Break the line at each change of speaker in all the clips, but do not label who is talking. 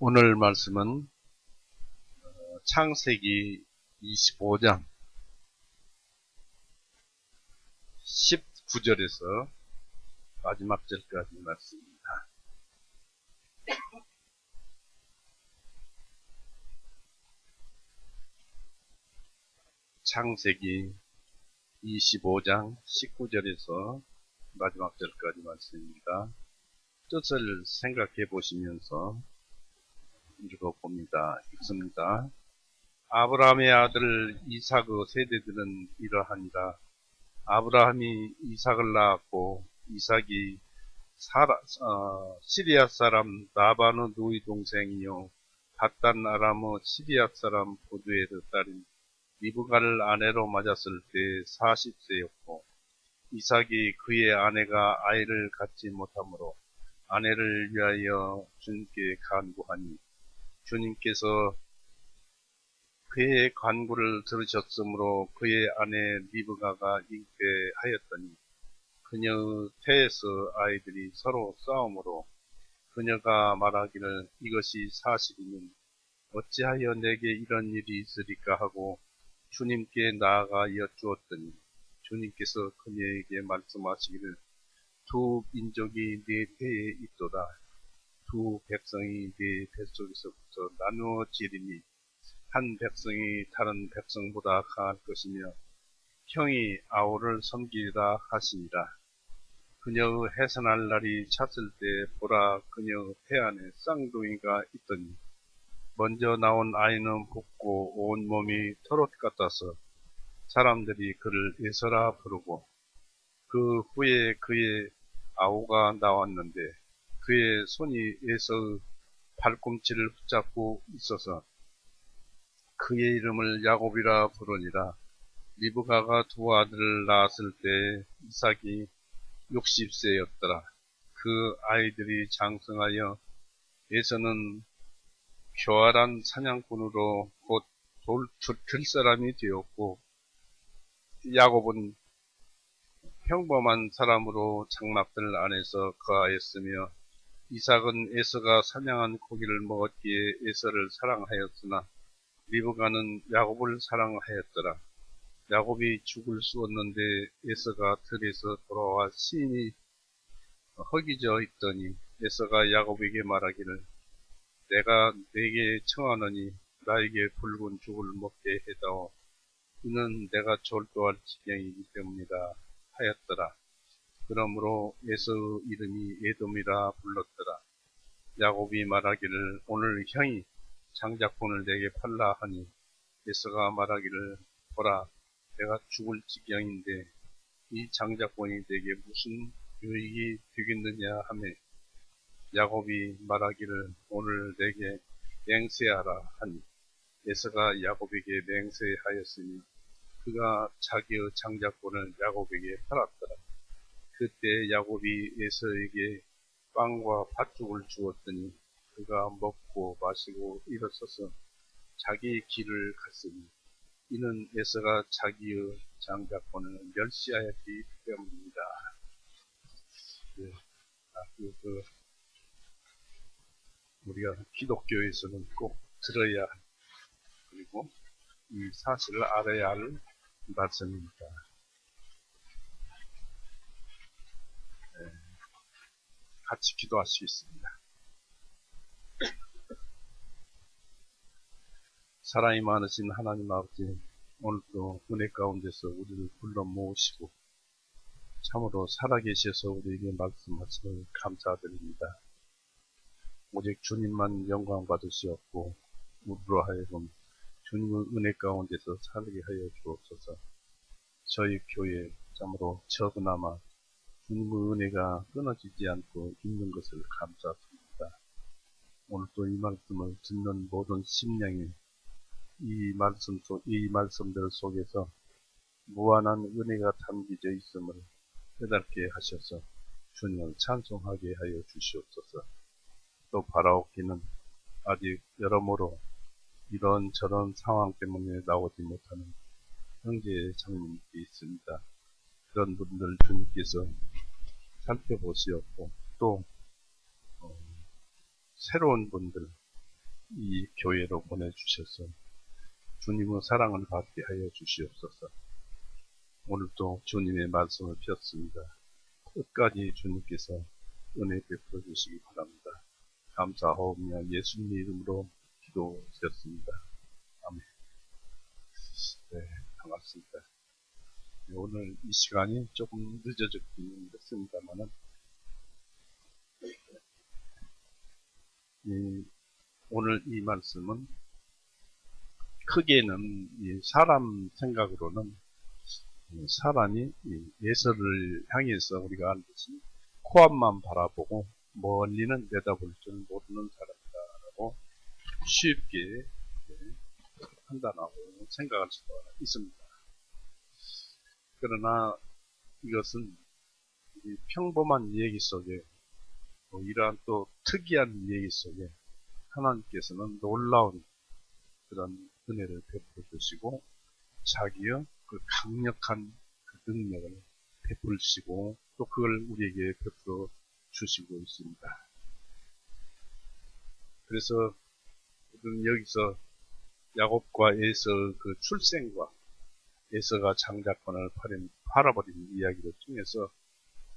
오늘 말씀은 창세기 25장 19절에서 마지막 절까지 말씀입니다. 창세기 25장 19절에서 마지막 절까지 말씀입니다. 뜻을 생각해 보시면서 읽어봅니다. 읽습니다. 아브라함의 아들 이삭의 세대들은 이러하니라. 아브라함이 이삭을 낳았고 이삭이 시리아 사람 라반의 누이 동생이요 밧단 아람의 시리아 사람 보두엘의 딸인 리브가를 아내로 맞았을 때 40세였고 이삭이 그의 아내가 아이를 갖지 못하므로 아내를 위하여 주님께 간구하니 주님께서 그의 간구를 들으셨으므로 그의 아내 리브가가 잉태하였더니 그녀의 태에서 아이들이 서로 싸움으로 그녀가 말하기를 이것이 사실이면 어찌하여 내게 이런 일이 있으리까 하고 주님께 나아가 여쭈었더니 주님께서 그녀에게 말씀하시기를 두 민족이 네 태에 있도다. 두 백성이 네 뱃속에서부터 나누어지리니 한 백성이 다른 백성보다 강할 것이며 형이 아우를 섬기리라 하시니라. 그녀의 해산할 날이 찼을 때 보라 그녀의 태 안에 쌍둥이가 있더니 먼저 나온 아이는 붓고 온 몸이 털옷 같아서 사람들이 그를 에서라 부르고 그 후에 그의 아우가 나왔는데 그의 손이 에서의 발꿈치를 붙잡고 있어서 그의 이름을 야곱이라 부르니라. 리브가가 두 아들을 낳았을 때 이삭이 60세였더라. 그 아이들이 장성하여 에서는 교활한 사냥꾼으로 곧 들사람이 되었고 야곱은 평범한 사람으로 장막들 안에서 거하였으며 이삭은 에서가 사냥한 고기를 먹었기에 에서를 사랑하였으나 리브가는 야곱을 사랑하였더라. 야곱이 죽을 쑤었는데 에서가 들에서 돌아와 시인이 허기져 있더니 에서가 야곱에게 말하기를 내가 네게 청하노니 나에게 붉은 죽을 먹게 해다오. 이는 내가 졸도할 지경이기 때문이다 하였더라. 그러므로 에서의 이름이 에돔이라 불렀더라. 야곱이 말하기를 오늘 형이 장작분을 내게 팔라 하니 에서가 말하기를 보라 내가 죽을 지경인데 이 장작분이 내게 무슨 유익이 되겠느냐 하매 야곱이 말하기를 오늘 내게 맹세하라 하니 에서가 야곱에게 맹세하였으니 그가 자기의 장작분을 야곱에게 팔았더라. 그때 야곱이 에서에게 빵과 팥죽을 주었더니 그가 먹고 마시고 일어서서 자기 길을 갔으니 이는 에서가 자기의 장작분을 멸시하였기 때문입니다. 네, 우리가 기독교에서는 꼭 들어야 그리고 이 사실을 알아야 할 말씀입니다. 네, 같이 기도하시겠습니다. 사랑이 많으신 하나님 아버지, 오늘도 은혜 가운데서 우리를 불러 모으시고 참으로 살아계셔서 우리에게 말씀하시니 감사드립니다. 오직 주님만 영광 받으시었고 우리로 하여금 주님의 은혜 가운데서 살게 하여 주옵소서. 저희 교회 참으로 적으나마 주님의 은혜가 끊어지지 않고 있는 것을 감사드립니다. 오늘도 이 말씀을 듣는 모든 심령이 이 말씀들 속에서 무한한 은혜가 담겨져 있음을 깨닫게 하셔서 주님을 찬송하게 하여 주시옵소서. 또 바라옵기는 아직 여러모로 이런저런 상황 때문에 나오지 못하는 형제 장님들이 있습니다. 그런 분들 주님께서 살펴보시었고 또 새로운 분들 이 교회로 보내주셔서 주님의 사랑을 받게 하여 주시옵소서. 오늘도 주님의 말씀을 폈습니다. 끝까지 주님께서 은혜 베풀어 주시기 바랍니다. 감사하오며 예수님 이름으로 기도드렸습니다. 아멘. 네, 반갑습니다. 오늘 이 시간이 조금 늦어졌긴 했습니다만은, 오늘 이 말씀은 크게는 사람 생각으로는 사람이 예서를 향해서 우리가 알듯이 코앞만 바라보고 멀리는 내다볼 줄 모르는 사람이다라고 쉽게 판단하고 생각할 수가 있습니다. 그러나 이것은 평범한 얘기 속에 이러한 또 특이한 얘기 속에 하나님께서는 놀라운 그런 은혜를 베풀어 주시고 자기의 그 강력한 그 능력을 베풀시고 또 그걸 우리에게 베풀어 주시고 있습니다. 그래서 여기서 야곱과 에서 그 출생과 에서가 장자권을 팔아버린 이야기를 통해서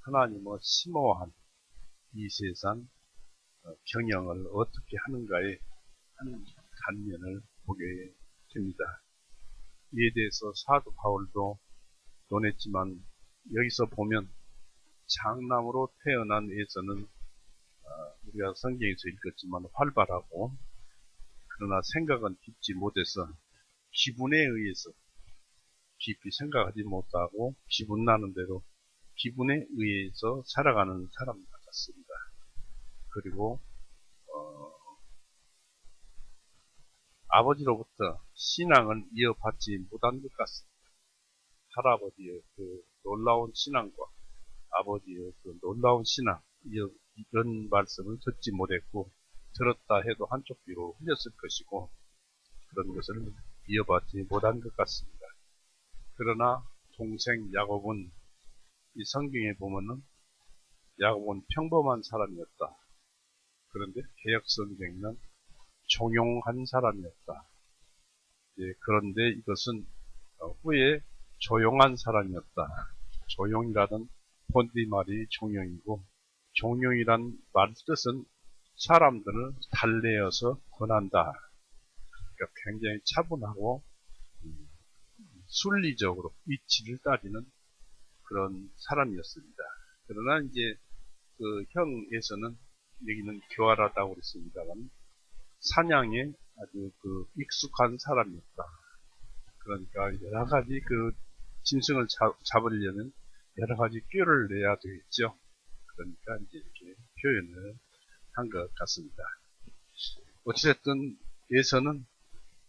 하나님의 심오한 이 세상 경영을 어떻게 하는가에 한 단면을 보게 됩니다. 이에 대해서 사도 바울도 논했지만 여기서 보면 장남으로 태어난 에서는 우리가 성경에서 읽었지만 활발하고 그러나 생각은 깊지 못해서 기분에 의해서 깊이 생각하지 못하고 기분 나는 대로 기분에 의해서 살아가는 사람 같습니다. 그리고 아버지로부터 신앙을 이어받지 못한 것 같습니다. 할아버지의 그 놀라운 신앙과 아버지의 그 놀라운 신앙 이런 말씀을 듣지 못했고 들었다 해도 한쪽 귀로 흘렸을 것이고 그런 것을 이어받지 못한 것 같습니다. 그러나 동생 야곱은 이 성경에 보면은 야곱은 평범한 사람이었다. 그런데 개역성경에는 종용한 사람이었다. 그런데 이것은 후에 조용한 사람이었다. 조용이라는 본디 말이 종용이고 종용이란 말 뜻은 사람들을 달래어서 권한다. 그러니까 굉장히 차분하고 순리적으로 이치를 따지는 그런 사람이었습니다. 그러나 이제 그 형에서는 여기는 교활하다고 그랬습니다만 사냥에 아주 그 익숙한 사람이었다. 그러니까 여러 가지 그 짐승을 잡으려면 여러 가지 꾀를 내야 되겠죠. 그러니까 이제 이렇게 표현을 한 것 같습니다. 어찌됐든 예서는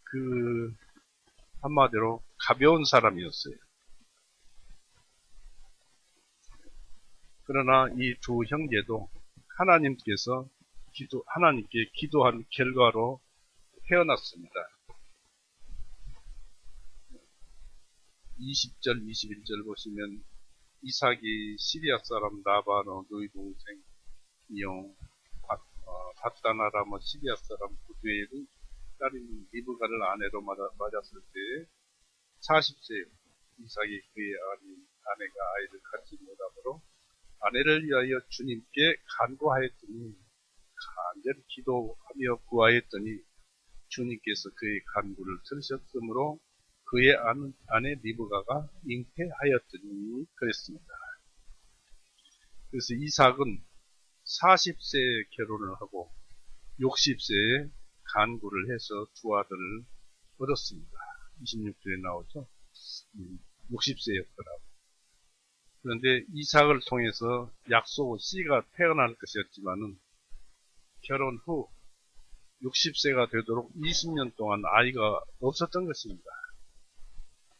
그 한마디로 가벼운 사람이었어요. 그러나 이 두 형제도 하나님께 기도한 결과로 태어났습니다. 20절, 21절 보시면 이삭이 시리아 사람 라반의 누이 동생 이용 바다나라모 시리아 사람 구두엘의 딸인 리브가를 아내로 맞았을 때 40세 이삭이 그의 아내가 아이를 갖지 못하므로 아내를 위하여 주님께 간구하였더니 간절히 기도하며 구하였더니 주님께서 그의 간구를 들으셨으므로 그의 아내 리브가가 잉태하였더니 그랬습니다. 그래서 이삭은 40세에 결혼을 하고 60세에 간구를 해서 두 아들을 얻었습니다. 26절에 나오죠. 60세였더라고요. 그런데 이삭을 통해서 약속 씨가 태어날 것이었지만은 결혼 후 60세가 되도록 20년 동안 아이가 없었던 것입니다.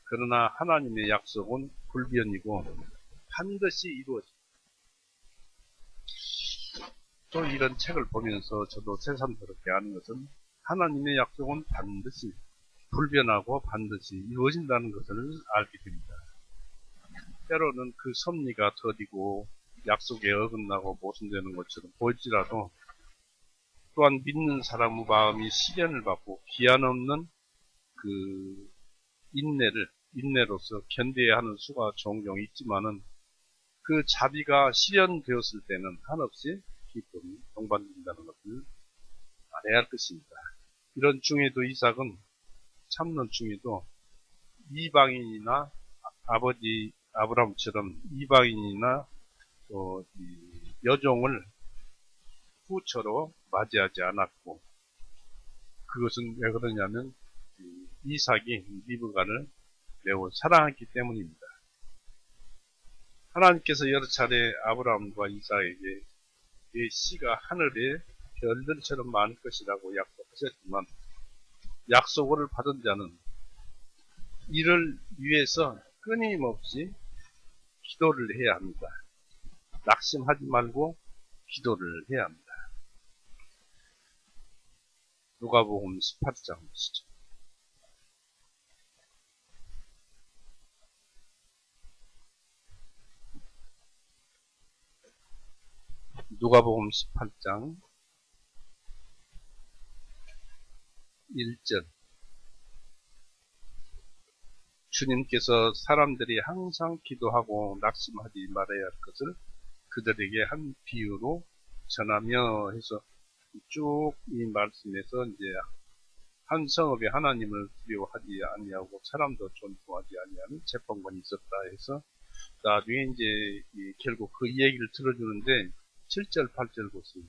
그러나 하나님의 약속은 불변이고 반드시 이루어집니다. 또 이런 책을 보면서 저도 새삼스럽게 아는 것은 하나님의 약속은 반드시 불변하고 반드시 이루어진다는 것을 알게 됩니다. 때로는 그 섭리가 더디고 약속에 어긋나고 모순되는 것처럼 보일지라도 또한 믿는 사람의 마음이 시련을 받고 기한 없는 그 인내로서 견뎌야 하는 수가 종종 있지만은 그 자비가 실현되었을 때는 한없이 기쁨이 동반된다는 것을 알아야 할 것입니다. 이런 중에도 이삭은 참는 중에도 이방인이나 아버지 아브라함처럼 이방인이나 또 여종을 후처로 맞이하지 않았고, 그것은 왜 그러냐면 이삭이 리브가를 매우 사랑했기 때문입니다. 하나님께서 여러 차례 아브라함과 이삭에게 내 씨가 하늘의 별들처럼 많을 것이라고 약속하셨지만, 약속을 받은 자는 이를 위해서 끊임없이 기도를 해야 합니다. 낙심하지 말고 기도를 해야 합니다. 누가복음 18장 보시죠. 누가복음 18장 1절. 주님께서 사람들이 항상 기도하고 낙심하지 말아야 할 것을 그들에게 한 비유로 전하며 해서 쭉 이 말씀에서 이제 한 성읍에 하나님을 두려워하지 아니하고 사람도 존중하지 아니하는 재판관이 있었다 해서 나중에 이제 결국 그 얘기를 들어주는데 7절 8절 보세요.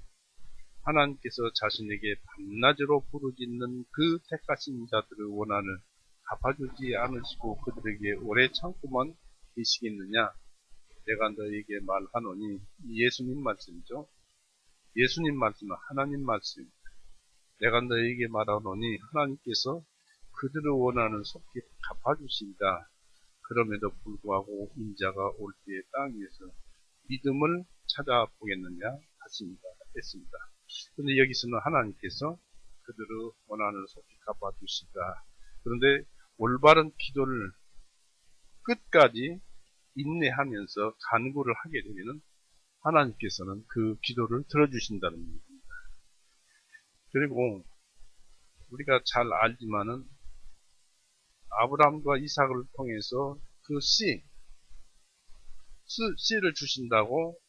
하나님께서 자신에게 밤낮으로 부르짖는 그 택하신 자들의 원한을 갚아주지 않으시고 그들에게 오래 참고만 계시겠느냐? 내가 너에게 말하노니, 예수님 말씀이죠. 예수님 말씀은 하나님 말씀입니다. 내가 너에게 말하노니 하나님께서 그들의 원한을 속히 갚아주신다. 그럼에도 불구하고 인자가 올 때에 땅 위에서 믿음을 찾아보겠느냐 하십니다. 했습니다. 그런데 여기서는 하나님께서 그들의 원한을 속히 갚아주시다. 그런데 올바른 기도를 끝까지 인내하면서 간구를 하게 되면 하나님께서는 그 기도를 들어주신다는 겁니다. 그리고 우리가 잘 알지만은 아브라함과 이삭을 통해서 그 씨를 주신다고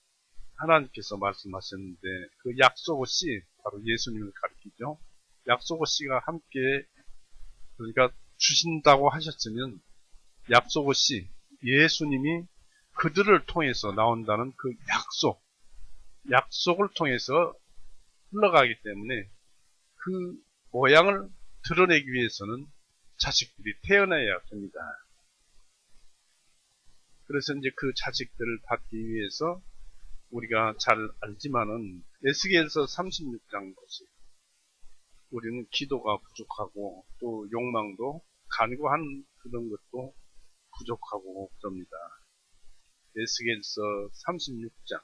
하나님께서 말씀하셨는데, 그 약속의 씨, 바로 예수님을 가리키죠. 약속의 씨가 함께, 그러니까 주신다고 하셨으면 약속의 씨, 예수님이 그들을 통해서 나온다는 그 약속을 통해서 흘러가기 때문에 그 모양을 드러내기 위해서는 자식들이 태어나야 합니다. 그래서 이제 그 자식들을 받기 위해서 우리가 잘 알지만은 에스겔서 36장 보세요. 우리는 기도가 부족하고 또 욕망도 간구한 그런 것도 부족하고 그럽니다. 에스겔서 36장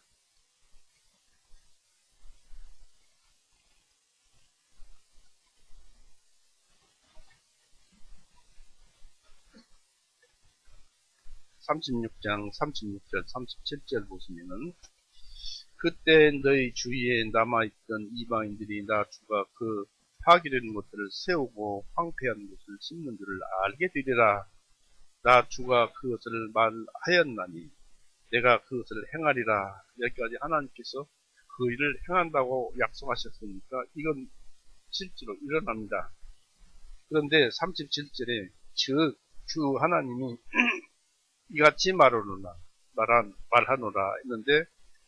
36절 37절 보시면은, 그때 너희 주위에 남아있던 이방인들이 나 주가 그 파괴된 것들을 세우고 황폐한 것을 심는 줄을 알게 되리라. 나 주가 그것을 말하였나니 내가 그것을 행하리라. 여기까지 하나님께서 그 일을 행한다고 약속하셨으니까 이건 실제로 일어납니다. 그런데 37절에 즉 주 하나님이 이같이 말하노라 했는데,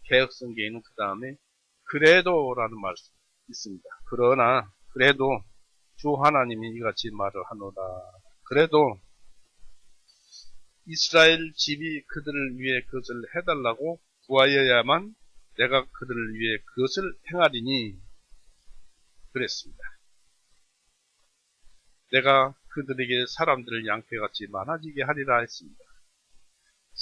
개혁성경에는 그 다음에 그래도라는 말씀이 있습니다. 그러나 그래도 주 하나님이 이같이 말을 하노라. 그래도 이스라엘 집이 그들을 위해 그것을 해달라고 구하여야만 내가 그들을 위해 그것을 행하리니 그랬습니다. 내가 그들에게 사람들을 양떼같이 많아지게 하리라 했습니다.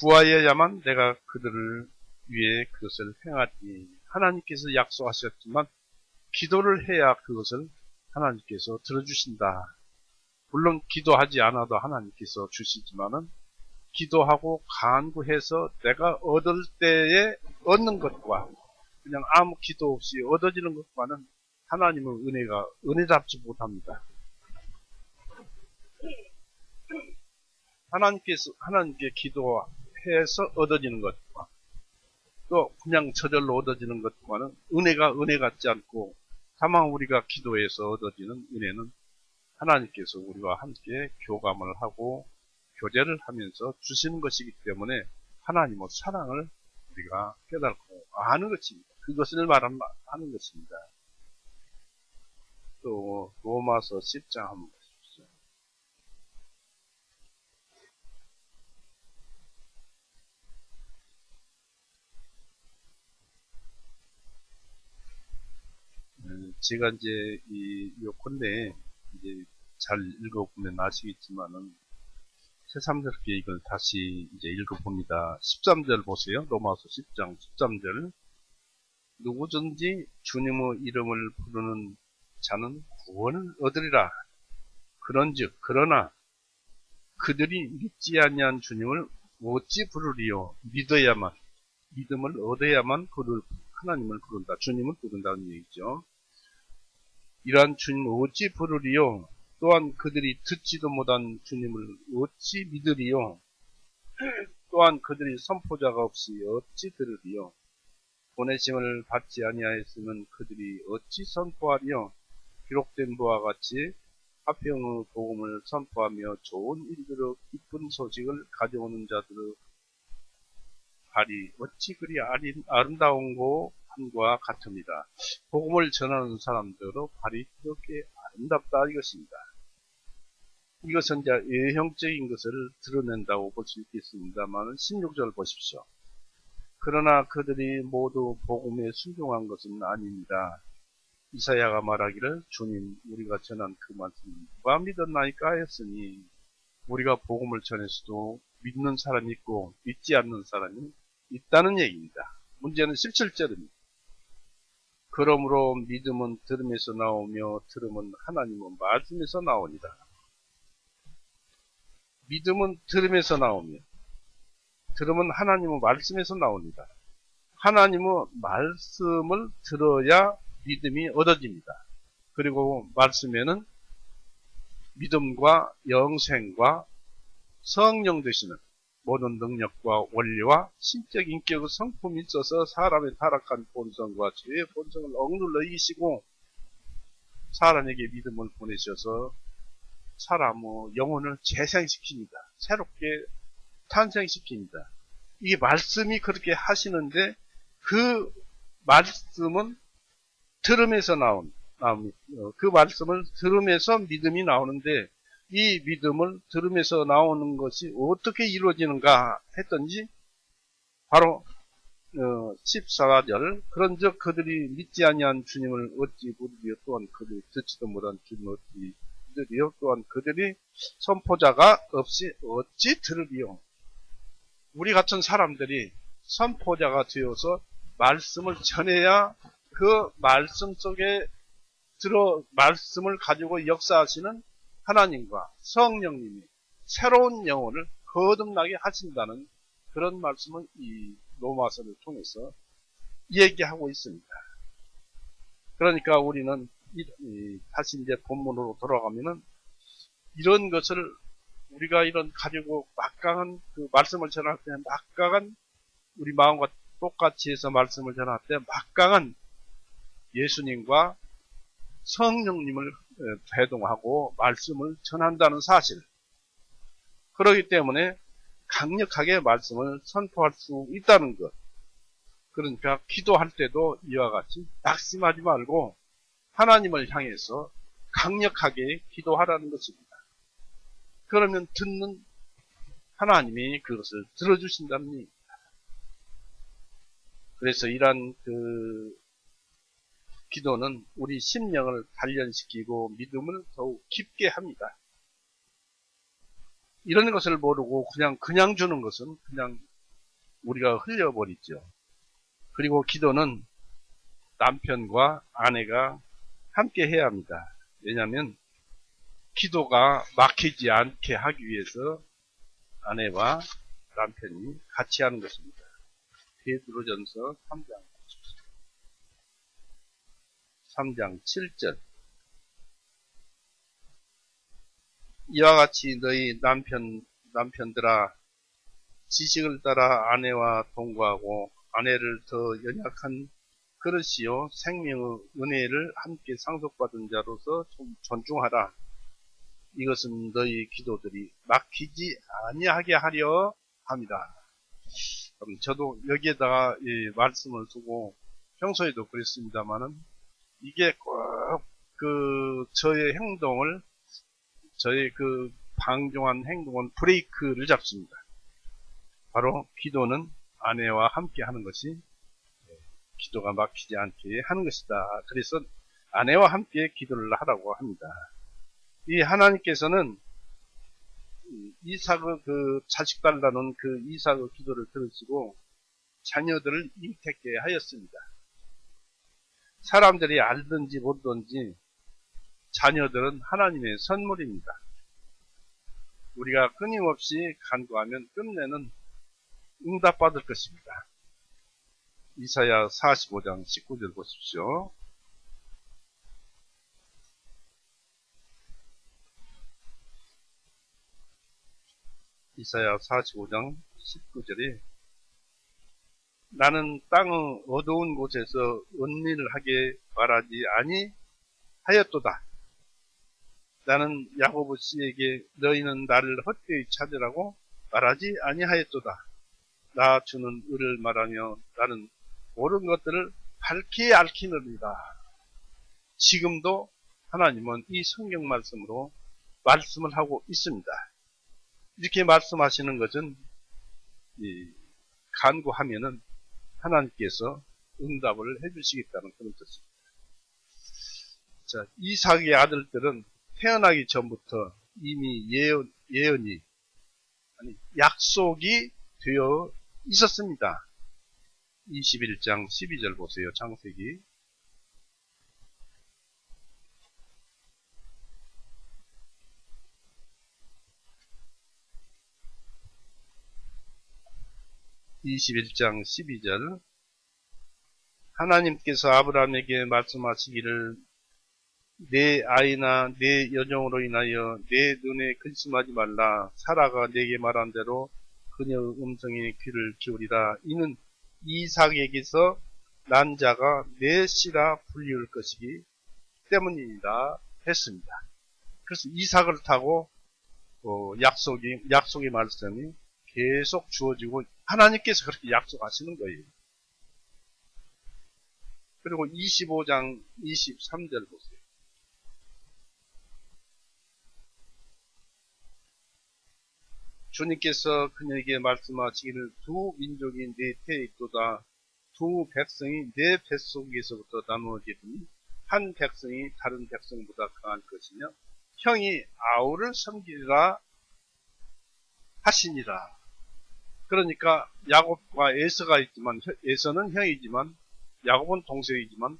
구하여야만 내가 그들을 위해 그것을 행하리니, 하나님께서 약속하셨지만 기도를 해야 그것을 하나님께서 들어주신다. 물론 기도하지 않아도 하나님께서 주시지만은 기도하고 간구해서 내가 얻을 때에 얻는 것과 그냥 아무 기도 없이 얻어지는 것과는 하나님의 은혜가 은혜답지 못합니다. 하나님께 기도해서 얻어지는 것과 또 그냥 저절로 얻어지는 것과는 은혜가 은혜 같지 않고, 다만 우리가 기도해서 얻어지는 은혜는 하나님께서 우리와 함께 교감을 하고 교제를 하면서 주시는 것이기 때문에 하나님의 사랑을 우리가 깨닫고 아는 것입니다. 그것을 말하는 것입니다. 또 로마서 10장 한번 보십시오. 제가 이제 요컨대 이제 잘 읽어보면 아시겠지만은 새삼스럽게 이걸 다시 이제 읽어봅니다. 13절 보세요. 로마서 10장 13절. 누구든지 주님의 이름을 부르는 자는 구원을 얻으리라. 그런즉 그러나 그들이 믿지 아니한 주님을 어찌 부르리요? 믿음을 얻어야만 하나님을 부른다. 주님을 부른다는 얘기죠. 이러한 주님을 어찌 부르리요? 또한 그들이 듣지도 못한 주님을 어찌 믿으리요? 또한 그들이 선포자가 없이 어찌 들으리요? 보내심을 받지 아니하였으면 그들이 어찌 선포하리요? 기록된 바와 같이 화평의 복음을 선포하며 좋은 일들의 기쁜 소식을 가져오는 자들의 발이 어찌 그리 아름다운고 함과 같습니다. 복음을 전하는 사람들의 발이 그렇게 아름답다 이것입니다. 이것은 이제 외형적인 것을 드러낸다고 볼 수 있겠습니다만 16절 보십시오. 그러나 그들이 모두 복음에 순종한 것은 아닙니다. 이사야가 말하기를 주님 우리가 전한 그 말씀을 누가 믿었나이까 하였으니, 우리가 복음을 전해서도 믿는 사람이 있고 믿지 않는 사람이 있다는 얘기입니다. 문제는 17절입니다. 그러므로 믿음은 들음에서 나오며 들음은 하나님의 말씀에서 나오니라. 믿음은 들음에서 나오며 들음은 하나님의 말씀에서 나옵니다. 하나님의 말씀을 들어야 믿음이 얻어집니다. 그리고 말씀에는 믿음과 영생과 성령 되시는 모든 능력과 원리와 신적 인격의 성품이 있어서 사람의 타락한 본성과 죄의 본성을 억눌러 이기시고 사람에게 믿음을 보내셔서 사람의 영혼을 재생시킵니다. 새롭게 탄생시킵니다. 이게 말씀이 그렇게 하시는데 그 말씀은 들음에서 그 말씀을 들음에서 믿음이 나오는데 이 믿음을 들음에서 나오는 것이 어떻게 이루어지는가 했던지 바로 14절 그런즉 그들이 믿지 아니한 주님을 어찌 부르리요? 또한 그들이 듣지도 못한 주님을 어찌 믿으리요? 또한 그들이 선포자가 없이 어찌 들으리요? 우리 같은 사람들이 선포자가 되어서 말씀을 전해야 그 말씀 속에 말씀을 가지고 역사하시는 하나님과 성령님이 새로운 영혼을 거듭나게 하신다는 그런 말씀을 이 로마서를 통해서 얘기하고 있습니다. 그러니까 우리는 다시 이제 본문으로 돌아가면은 이런 것을 우리가 이런 가지고 막강한 그 말씀을 전할 때 막강한 우리 마음과 똑같이 해서 말씀을 전할 때 막강한 예수님과 성령님을 대동하고 말씀을 전한다는 사실. 그렇기 때문에 강력하게 말씀을 선포할 수 있다는 것. 그러니까 기도할 때도 이와 같이 낙심하지 말고 하나님을 향해서 강력하게 기도하라는 것입니다. 그러면 듣는 하나님이 그것을 들어주신다는 얘기입니다. 그래서 이러한 기도는 우리 심령을 단련시키고 믿음을 더욱 깊게 합니다. 이런 것을 모르고 그냥 주는 것은 그냥 우리가 흘려버리죠. 그리고 기도는 남편과 아내가 함께 해야 합니다. 왜냐하면 기도가 막히지 않게 하기 위해서 아내와 남편이 같이 하는 것입니다. 베드로전서 3장. 23장 7절. 이와 같이 너희 남편들아 지식을 따라 아내와 동거하고 아내를 더 연약한 그릇이요 생명의 은혜를 함께 상속받은 자로서 존중하라. 이것은 너희 기도들이 막히지 아니하게 하려 합니다. 그럼 저도 여기에다가 이 말씀을 두고 평소에도 그랬습니다만은 이게 꼭 저의 행동을 저의 방종한 행동은 브레이크를 잡습니다. 바로 기도는 아내와 함께 하는 것이 기도가 막히지 않게 하는 것이다. 그래서 아내와 함께 기도를 하라고 합니다. 이 하나님께서는 이삭의 자식 달라는 이삭의 기도를 들으시고 자녀들을 잉태케 하였습니다. 사람들이 알든지 모르든지 자녀들은 하나님의 선물입니다. 우리가 끊임없이 간구하면 끝내는 응답받을 것입니다. 이사야 45장 19절 보십시오. 이사야 45장 19절에 나는 땅의 어두운 곳에서 은밀하게 말하지 아니하였도다. 나는 야고보 씨에게 너희는 나를 헛되이 찾으라고 말하지 아니하였도다. 나 주는 의를 말하며 나는 옳은 것들을 밝히 알키느니라. 지금도 하나님은 이 성경 말씀으로 말씀을 하고 있습니다. 이렇게 말씀하시는 것은 간구하면은 하나님께서 응답을 해주시겠다는 그런 뜻입니다. 자, 이삭의 아들들은 태어나기 전부터 이미 예언이 약속이 되어 있었습니다. 21장 12절 보세요. 창세기. (21장 12절) 하나님께서 아브라함에게 말씀하시기를 내 아이나 내 여종으로 인하여 내 눈에 근심하지 말라. 사라가 내게 말한 대로 그녀의 음성에 귀를 기울이라. 이는 이삭에게서 난 자가 내 씨라 불리울 것이기 때문이다 했습니다. 그래서 이삭을 타고 약속의 말씀이 계속 주어지고 하나님께서 그렇게 약속하시는 거예요. 그리고 25장 23절 보세요. 주님께서 그녀에게 말씀하시기를 두 민족이 내 태에 있도다. 두 백성이 내 뱃속에서부터 나누어지더니 한 백성이 다른 백성보다 강할 것이며 형이 아우를 섬기리라 하시니라. 그러니까 야곱과 에서가 있지만 에서는 형이지만 야곱은 동생이지만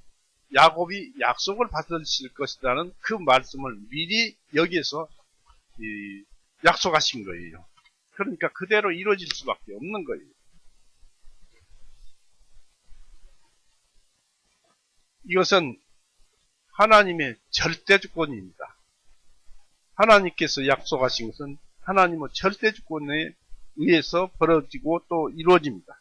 야곱이 약속을 받으실 것이라는 그 말씀을 미리 여기에서 약속하신 거예요. 그러니까 그대로 이루어질 수밖에 없는 거예요. 이것은 하나님의 절대주권입니다. 하나님께서 약속하신 것은 하나님의 절대주권에 의해서 벌어지고 또 이루어집니다.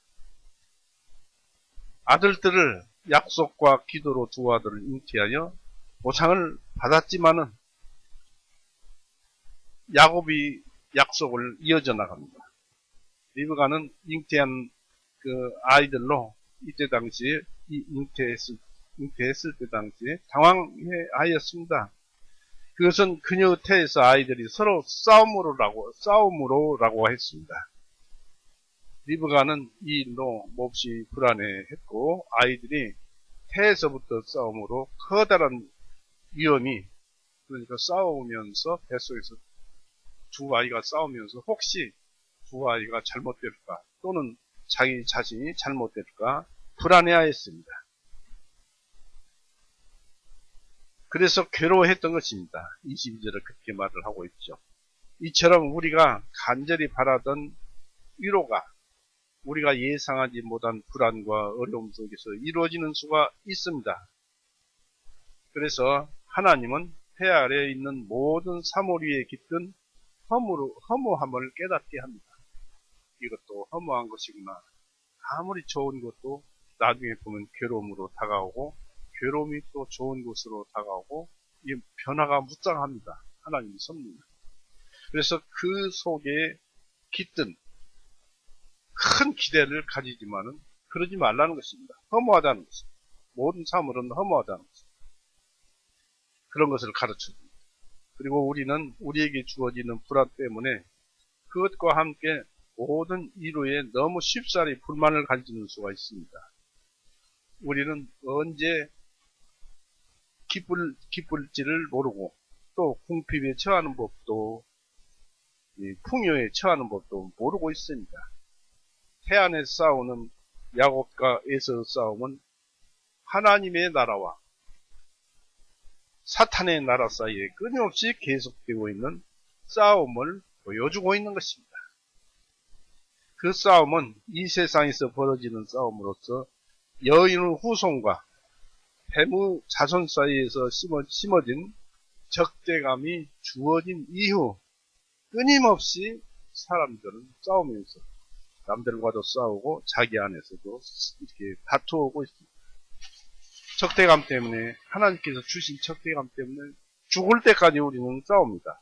아들들을 약속과 기도로 두 아들을 잉태하여 보상을 받았지만은 야곱이 약속을 이어져 나갑니다. 리브가는 잉태한 아이들로 이때 당시에 잉태했을 때 당시에 당황하였습니다. 그것은 그녀의 태에서 아이들이 서로 싸움으로라고 했습니다. 리브가는 이 일로 몹시 불안해했고 아이들이 태에서부터 싸움으로 커다란 위험이 그러니까 싸우면서 뱃속에서 두 아이가 싸우면서 혹시 두 아이가 잘못될까 또는 자기 자신이 잘못될까 불안해하였습니다. 그래서 괴로워했던 것입니다. 22절에 그렇게 말을 하고 있죠. 이처럼 우리가 간절히 바라던 위로가 우리가 예상하지 못한 불안과 어려움 속에서 이루어지는 수가 있습니다. 그래서 하나님은 해 아래에 있는 모든 사물 위에 깃든 허무함을 깨닫게 합니다. 이것도 허무한 것이구나. 아무리 좋은 것도 나중에 보면 괴로움으로 다가오고, 괴로움이 또 좋은 것으로 다가오고, 이 변화가 무쌍합니다. 하나님의 섭리는. 그래서 그 속에 깃든 큰 기대를 가지지만은 그러지 말라는 것입니다. 허무하다는 것입니다. 모든 사물은 허무하다는 것입니다. 그런 것을 가르쳐줍니다. 그리고 우리는 우리에게 주어지는 불안 때문에 그것과 함께 모든 이루에 너무 쉽사리 불만을 가지는 수가 있습니다. 우리는 언제 기쁠지를 모르고 또 궁핍에 처하는 법도 풍요에 처하는 법도 모르고 있습니다. 태안에 싸우는 야곱과 에서의 싸움은 하나님의 나라와 사탄의 나라 사이에 끊임없이 계속되고 있는 싸움을 보여주고 있는 것입니다. 그 싸움은 이 세상에서 벌어지는 싸움으로서 여인의 후손과 뱀의 자손 사이에서 심어진 적대감이 주어진 이후 끊임없이 사람들은 싸우면서 남들과도 싸우고 자기 안에서도 이렇게 다투어오고 있습니다. 적대감 때문에, 하나님께서 주신 적대감 때문에 죽을 때까지 우리는 싸웁니다.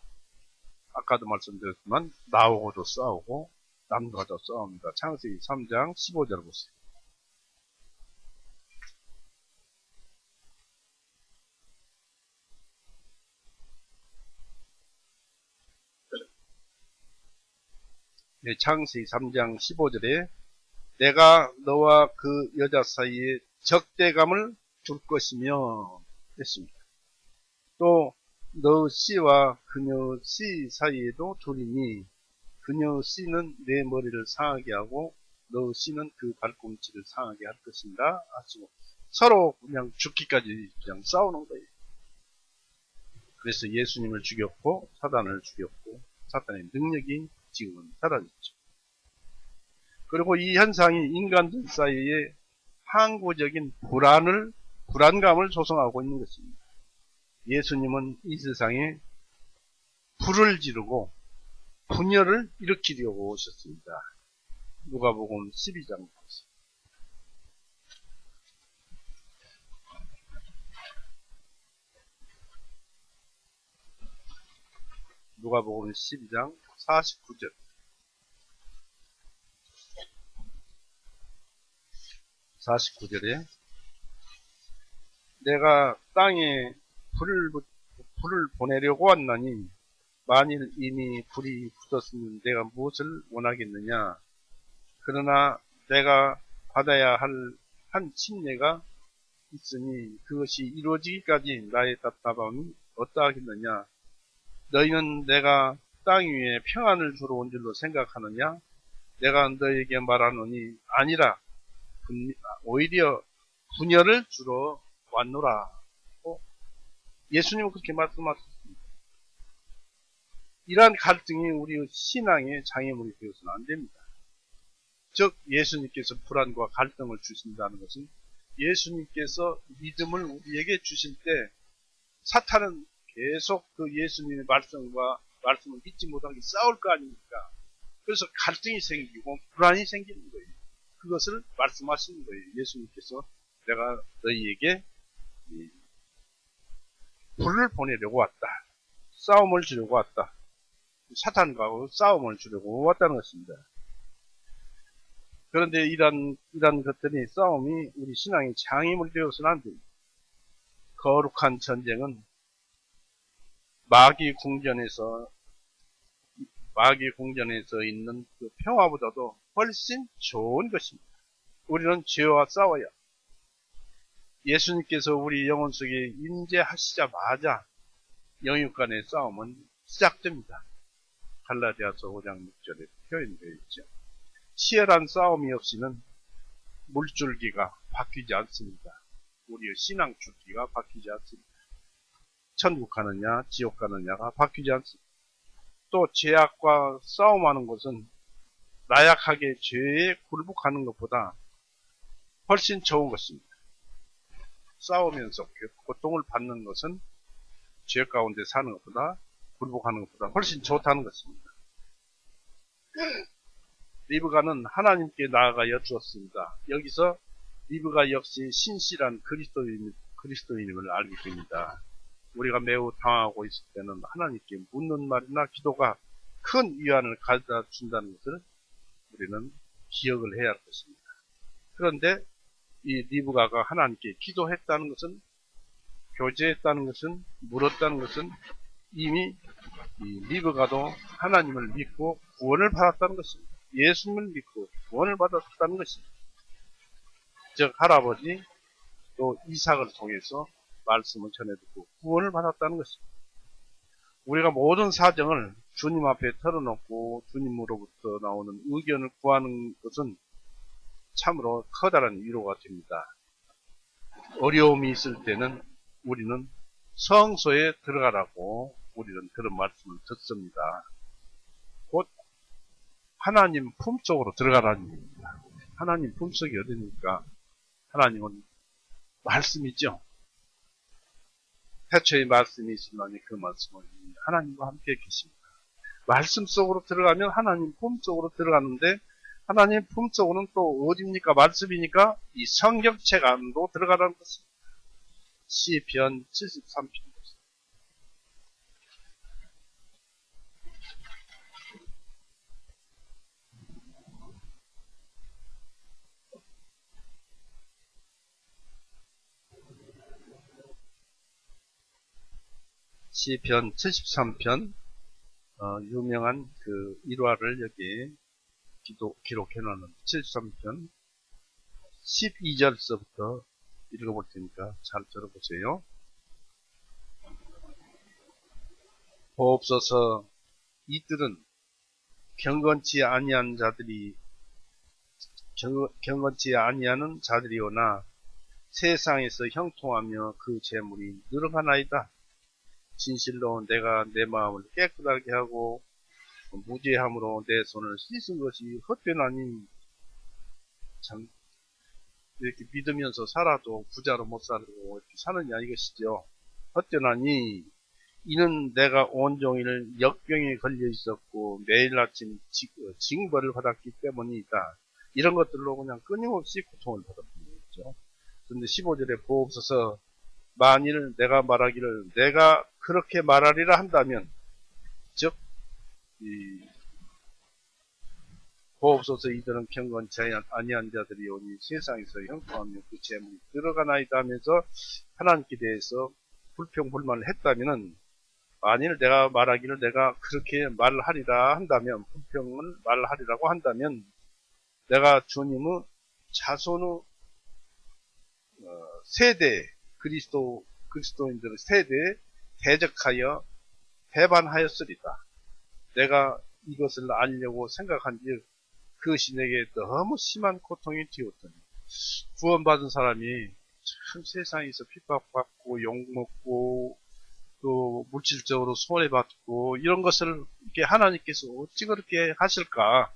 아까도 말씀드렸지만 나하고도 싸우고 남과도 싸웁니다. 창세기 3장 15절 보세요. 네, 창세기 3장 15절에 내가 너와 그 여자 사이에 적대감을 줄 것이며 했습니다. 또 너 씨와 그녀 씨 사이에도 두리니 그녀 씨는 내 머리를 상하게 하고 너 씨는 그 발꿈치를 상하게 할 것입니다. 하시고 서로 그냥 죽기까지 그냥 싸우는 거예요. 그래서 예수님을 죽였고 사단을 죽였고 사단의 능력이 지금은 사라졌죠. 그리고 이 현상이 인간들 사이에 항구적인 불안감을 조성하고 있는 것입니다. 예수님은 이 세상에 불을 지르고 분열을 일으키려고 오셨습니다. 누가복음 12장 보세요. 누가복음 12장 49절. 49절에 내가 땅에 불을 보내려고 왔나니 만일 이미 불이 붙었으면 내가 무엇을 원하겠느냐. 그러나 내가 받아야 할 한 침례가 있으니 그것이 이루어지기까지 나의 답답함이 어떠하겠느냐. 너희는 내가 땅 위에 평안을 주러 온 줄로 생각하느냐. 내가 너희에게 말하노니 아니라 오히려 분열을 주러 왔노라. 예수님은 그렇게 말씀하셨습니다. 이러한 갈등이 우리 신앙의 장애물이 되어서는 안 됩니다. 즉 예수님께서 불안과 갈등을 주신다는 것은 예수님께서 믿음을 우리에게 주실 때 사탄은 계속 그 예수님의 말씀을 믿지 못하게 싸울 거 아닙니까? 그래서 갈등이 생기고 불안이 생기는 거예요. 그것을 말씀하시는 거예요. 예수님께서 내가 너희에게 불을 보내려고 왔다. 싸움을 주려고 왔다. 사탄과 싸움을 주려고 왔다는 것입니다. 그런데 이런 것들이 싸움이 우리 신앙의 장애물이 되어서는 안 됩니다. 거룩한 전쟁은 마귀 궁전에서 있는 그 평화보다도 훨씬 좋은 것입니다. 우리는 죄와 싸워야 예수님께서 우리 영혼 속에 임재하시자마자 영육 간의 싸움은 시작됩니다. 갈라디아서 5장 6절에 표현되어 있죠. 치열한 싸움이 없이는 물줄기가 바뀌지 않습니다. 우리의 신앙 줄기가 바뀌지 않습니다. 천국 가느냐 지옥 가느냐가 바뀌지 않습니다. 또 죄악과 싸움하는 것은 나약하게 죄에 굴복하는 것보다 훨씬 좋은 것입니다. 싸우면서 고통을 받는 것은 죄 가운데 사는 것보다, 굴복하는 것보다 훨씬 좋다는 것입니다. 리브가는 하나님께 나아가 여쭈었습니다. 여기서 리브가 역시 신실한 그리스도인임을 알게 됩니다. 우리가 매우 당하고 있을 때는 하나님께 묻는 말이나 기도가 큰 위안을 가져다 준다는 것을 우리는 기억을 해야 할 것입니다. 그런데 이 리브가가 하나님께 기도했다는 것은, 교제했다는 것은, 물었다는 것은 이미 이 리브가도 하나님을 믿고 구원을 받았다는 것입니다. 예수님을 믿고 구원을 받았다는 것입니다. 즉 할아버지 또 이삭을 통해서 말씀을 전해듣고 구원을 받았다는 것입니다. 우리가 모든 사정을 주님 앞에 털어놓고 주님으로부터 나오는 의견을 구하는 것은 참으로 커다란 위로가 됩니다. 어려움이 있을 때는 우리는 성소에 들어가라고 우리는 그런 말씀을 듣습니다. 곧 하나님 품속으로 들어가라는 얘기입니다. 하나님 품속이 어디입니까? 하나님은 말씀이죠. 태초에 말씀이 있으니 그 말씀은 하나님과 함께 계십니다. 말씀 속으로 들어가면 하나님 품속으로 들어가는데, 하나님 품속으로는 또 어디입니까? 말씀이니까 이 성경책 안으로 들어가라는 것입니다. 시편 73편. 시편 73편, 유명한 그 일화를 여기 기록해 놓은 73편 12절서부터 읽어볼 테니까 잘 들어보세요. 보옵소서, 이들은 경건치 아니하는 자들이오나 세상에서 형통하며 그 재물이 늘어가나이다. 진실로 내가 내 마음을 깨끗하게 하고 무죄함으로 내 손을 씻은 것이 헛되나니. 참 이렇게 믿으면서 살아도 부자로 못 살고 이렇게 사느냐 이것이죠. 헛되나니 이는 내가 온종일 역병에 걸려 있었고 매일 아침 징벌을 받았기 때문이다. 이런 것들로 그냥 끊임없이 고통을 받았던 거죠. 그런데 15절에 보옵소서, 만일 내가 말하기를 내가 그렇게 말하리라 한다면, 즉 보옵소서, 이들은 경건치 아니한 자들이오니 세상에서 형통하며 그 재물이 들어가나이다 하면서 하나님께 대해서 불평불만을 했다면은, 만일 내가 말하기를 내가 그렇게 말하리라 한다면, 불평을 말하리라고 한다면, 내가 주님의 자손의 세대, 그리스도인들의 세대에 대적하여 배반하였으리다. 내가 이것을 알려고 생각한즉 그것이 내게 너무 심한 고통이 되었더니, 구원받은 사람이 참 세상에서 핍박받고 욕먹고 또 물질적으로 손해받고 이런 것을 이렇게 하나님께서 어찌 그렇게 하실까?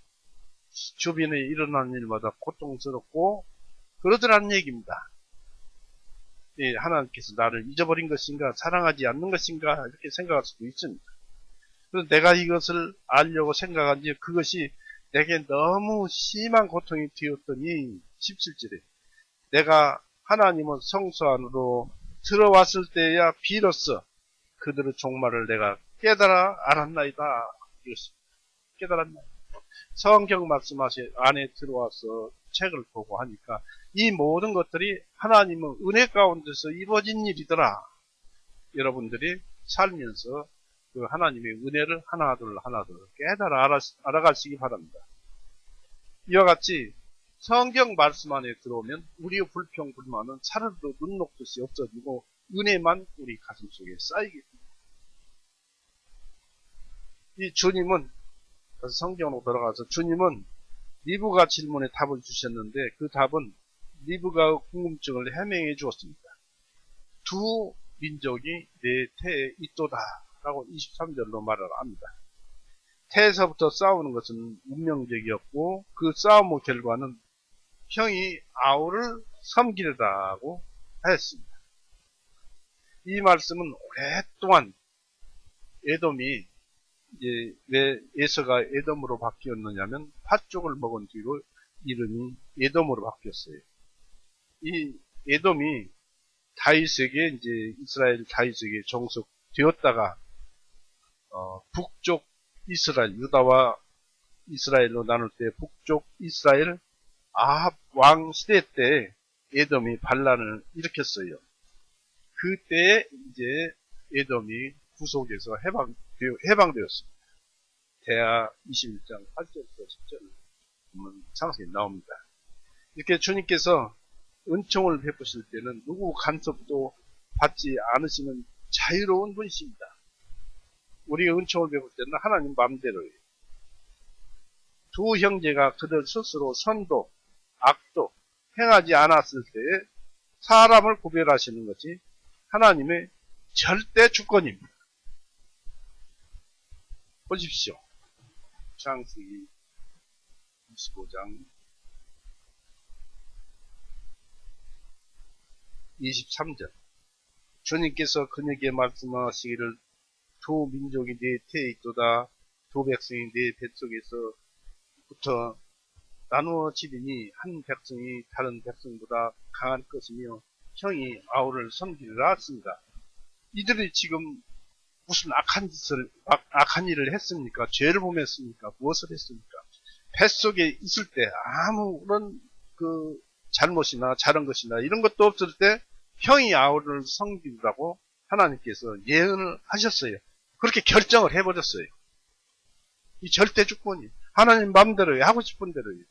주변에 일어나는 일마다 고통스럽고 그러더라는 얘기입니다. 예, 하나님께서 나를 잊어버린 것인가, 사랑하지 않는 것인가 이렇게 생각할 수도 있습니다. 그래서 내가 이것을 알려고 생각한 지 그것이 내게 너무 심한 고통이 되었더니 17절에 내가 하나님의 성소 안으로 들어왔을 때야 비로소 그들의 종말을 내가 깨달아 알았나이다. 이렇습니다. 깨달았나이다. 성경 말씀 안에 들어와서 책을 보고 하니까 이 모든 것들이 하나님의 은혜 가운데서 이루어진 일이더라. 여러분들이 살면서 그 하나님의 은혜를 하나둘 깨달아 알아가시기 바랍니다. 이와 같이 성경 말씀 안에 들어오면 우리의 불평불만은 차르르 눈 녹듯이 없어지고 은혜만 우리 가슴 속에 쌓이게 됩니다. 이 주님은, 그래서 성경으로 들어가서 주님은 리브가 질문에 답을 주셨는데 그 답은 리브가의 궁금증을 해명해 주었습니다. 두 민족이 내 태에 있도다 라고 23절로 말을 합니다. 태에서부터 싸우는 것은 운명적이었고 그 싸움의 결과는 형이 아우를 섬기려다고 하였습니다. 이 말씀은 오랫동안 에돔이 이제 왜 에서가 에돔으로 바뀌었느냐면 팥죽을 먹은 뒤로 이름이 에돔으로 바뀌었어요. 이 에돔이 다윗에게 이제 이스라엘 다윗에게 종속되었다가 북쪽 이스라엘 유다와 이스라엘로 나눌 때 북쪽 이스라엘 아합 왕 시대 때 에돔이 반란을 일으켰어요. 그때 이제 에돔이 구속에서 해방되었습니다. 대하 21장 8절부터 10절 보면 상세히 나옵니다. 이렇게 주님께서 은총을 베푸실 때는 누구 간섭도 받지 않으시는 자유로운 분이십니다. 우리가 은총을 베풀 때는 하나님 마음대로예요. 두 형제가 그들 스스로 선도, 악도 행하지 않았을 때에 사람을 구별하시는 것이 하나님의 절대 주권입니다. 보십시오. 창세기 25장 23절 주님께서 그에게 말씀하시기를 두 민족이 네 태에 있도다 두 백성이 네 뱃속에서부터 나누어지리니 한 백성이 다른 백성보다 강할 것이며 형이 아우를 섬기리라 했습니다. 이들이 지금 무슨 악한 일을 했습니까? 죄를 범했습니까? 무엇을 했습니까? 뱃속에 있을 때 아무런 잘못이나 잘한 것이나 이런 것도 없을 때 형이 아우를 섬기라고 하나님께서 예언을 하셨어요. 그렇게 결정을 해버렸어요. 이 절대 주권이 하나님 마음대로요. 하고 싶은 대로요.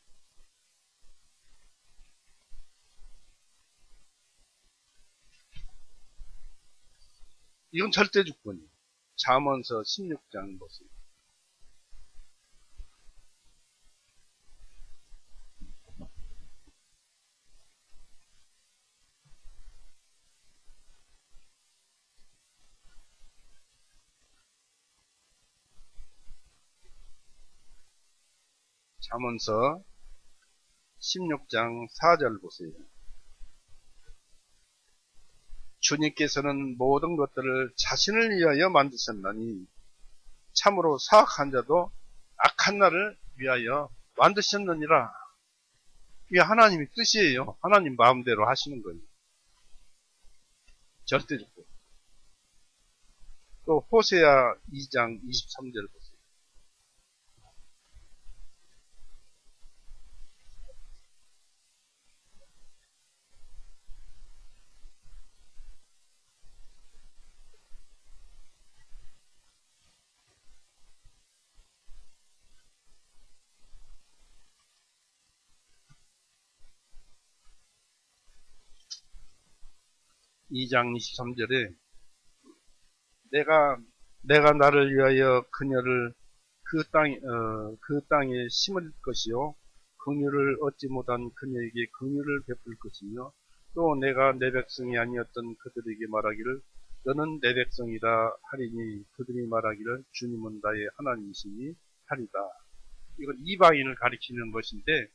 이건 절대 주권이에요. 잠언서 16장 보세요. 잠언서 16장 4절 보세요. 주님께서는 모든 것들을 자신을 위하여 만드셨나니 참으로 사악한 자도 악한 날을 위하여 만드셨느니라. 이게 하나님의 뜻이에요. 하나님 마음대로 하시는 거예요. 절대적으로. 또 호세아 2장 23절 보세요. 이 장 23절에 내가 나를 위하여 그녀를 그 땅에 심을 것이요 긍휼을 얻지 못한 그녀에게 긍휼을 베풀 것이며 또 내가 내 백성이 아니었던 그들에게 말하기를 너는 내 백성이다 하리니 그들이 말하기를 주님은 나의 하나님이시니 하리다. 이건 이방인을 가리키는 것인데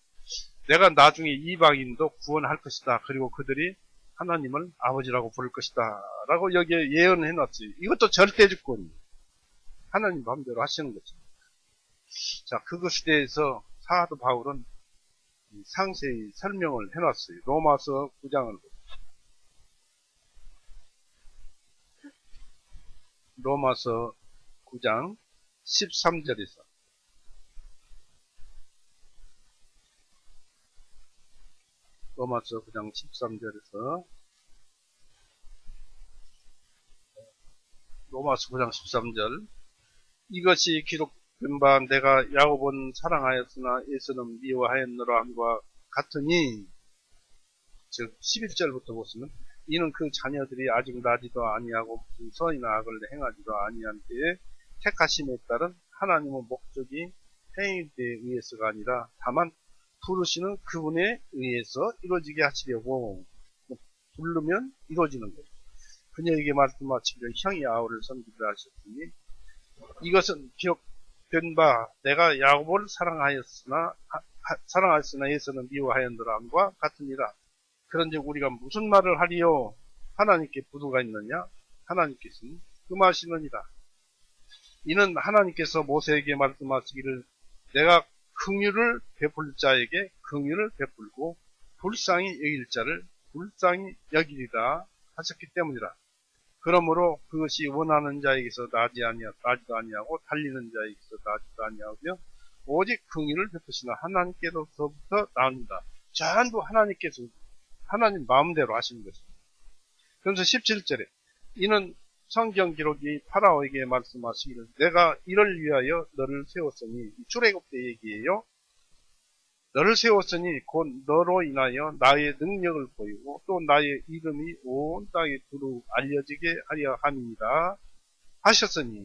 내가 나중에 이방인도 구원할 것이다. 그리고 그들이 하나님을 아버지라고 부를 것이다. 라고 여기에 예언을 해놨어요. 이것도 절대주권이에요. 하나님 마음대로 하시는 거죠. 자, 그것에 대해서 사도 바울은 상세히 설명을 해놨어요. 로마서 9장을 보세요. 로마서 9장 13절에서 로마서 9장 13절에서 로마서 9장 13절 이것이 기록된 바 내가 야곱은 사랑하였으나 에서는 미워하였노라 함과 같으니 즉 11절부터 보시면 이는 그 자녀들이 아직 나지도 아니하고 무슨 선이나 악을 행하지도 아니한 때에 택하심에 따른 하나님의 목적이 행위에 의해서가 아니라 다만 부르시는 그분에 의해서 이루어지게 하시려고 부르면 이루어지는 거예요. 그녀에게 말씀하시기를 형이 아우를 섬기라 하셨으니 이것은 기록된 바 내가 야곱을 사랑하였으나 에서는 미워하였노라 함과 같으니라. 그런즉 우리가 무슨 말을 하리요? 하나님께 부도가 있느냐? 하나님께서는 금하시느니라. 이는 하나님께서 모세에게 말씀하시기를 내가 긍휼을 베풀 자에게 긍휼을 베풀고 불쌍히 여길 자를 불쌍히 여기리라 하셨기 때문이라. 그러므로 그것이 원하는 자에게서 나지도 아니하고 달리는 자에게서 나지도 아니하며 오직 긍휼을 베푸시는 하나님께로서부터 나옵니다. 전부 하나님께서 하나님 마음대로 하시는 것입니다. 그래서 17절에 이는 성경 기록이 파라오에게 말씀하시기를 내가 이를 위하여 너를 세웠으니 출애굽 때 얘기예요. 너를 세웠으니 곧 너로 인하여 나의 능력을 보이고 또 나의 이름이 온 땅에 두루 알려지게 하려 함이니라 하셨으니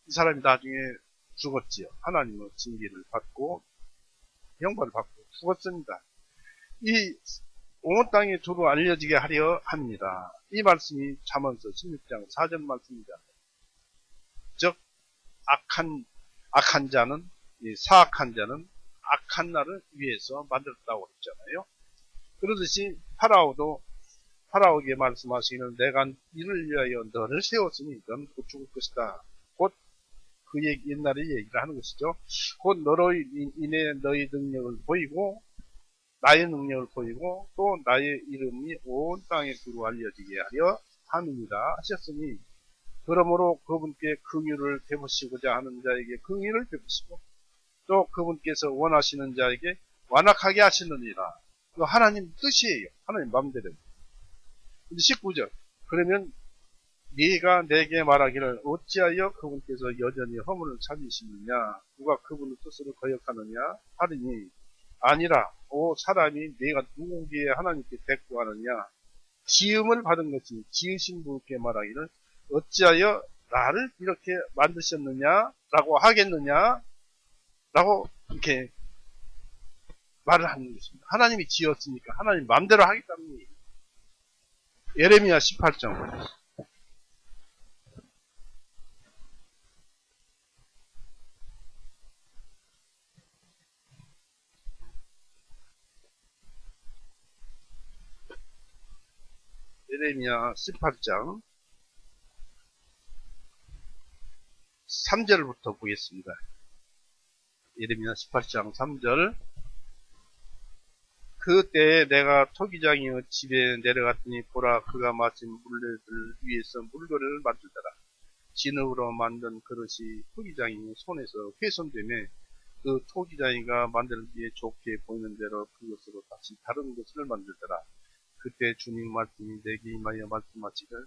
이 사람이 나중에 죽었지요. 하나님의 징계를 받고 형벌을 받고 죽었습니다. 이 온 땅에 두루 알려지게 하려 합니다. 이 말씀이 잠언서 16장 4절 말씀입니다. 즉 악한 자는 사악한 자는 악한 날을 위해서 만들었다고 그랬잖아요. 그러듯이 파라오에게 말씀하시기는 내가 이를 위하여 너를 세웠으니 너는 곧 죽을 것이다. 곧 그 옛날의 얘기를 하는 것이죠. 곧 너로 인해 너의 능력을 보이고 나의 능력을 보이고 또 나의 이름이 온 땅에 두루 알려지게 하려 함이니라 하셨으니 그러므로 그분께 긍휼을 베푸시고자 하는 자에게 긍휼을 베푸시고 또 그분께서 원하시는 자에게 완악하게 하시느니라. 하나님 뜻이에요. 하나님 마음대로. 19절 그러면 네가 내게 말하기를 어찌하여 그분께서 여전히 허물을 찾으시느냐 누가 그분의 뜻을 거역하느냐 하리니 아니라 오 사람이 내가 누구기에 하나님께 대꾸하느냐 지음을 받은 것이 지으신 분께 말하기를 어찌하여 나를 이렇게 만드셨느냐 라고 하겠느냐 라고 이렇게 말을 하는 것입니다. 하나님이 지었으니까 하나님 마음대로 하겠다는 얘기예요. 예레미야 18장 예레미야 18장 3절부터 보겠습니다. 예레미야 18장 3절 그때에 내가 토기장의 집에 내려갔더니 보라 그가 마침 물레들 위에서 물거리를 만들더라. 진흙으로 만든 그릇이 토기장의 손에서 훼손되매 그 토기장이가 만들기에 좋게 보이는 대로 그것으로 다시 다른 것을 만들더라. 그때 주님 말씀이 내게 임하여 말씀하시기를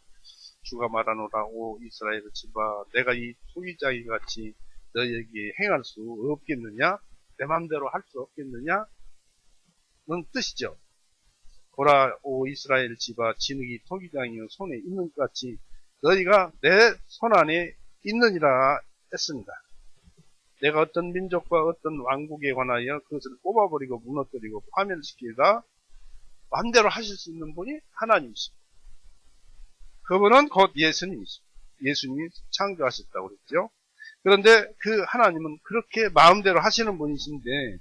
주가 말하노라 오 이스라엘 집아 내가 이 토기장이 같이 너에게 행할 수 없겠느냐 내 마음대로 할 수 없겠느냐 는 뜻이죠. 보라 오 이스라엘 집아 진흙이 토기장이여 손에 있는 것 같이 너희가 내 손 안에 있느니라 했습니다. 내가 어떤 민족과 어떤 왕국에 관하여 그것을 뽑아버리고 무너뜨리고 파멸시키다 마음대로 하실 수 있는 분이 하나님이십니다. 그분은 곧 예수님이십니다. 예수님이 창조하셨다고 그랬죠. 그런데 그 하나님은 그렇게 마음대로 하시는 분이신데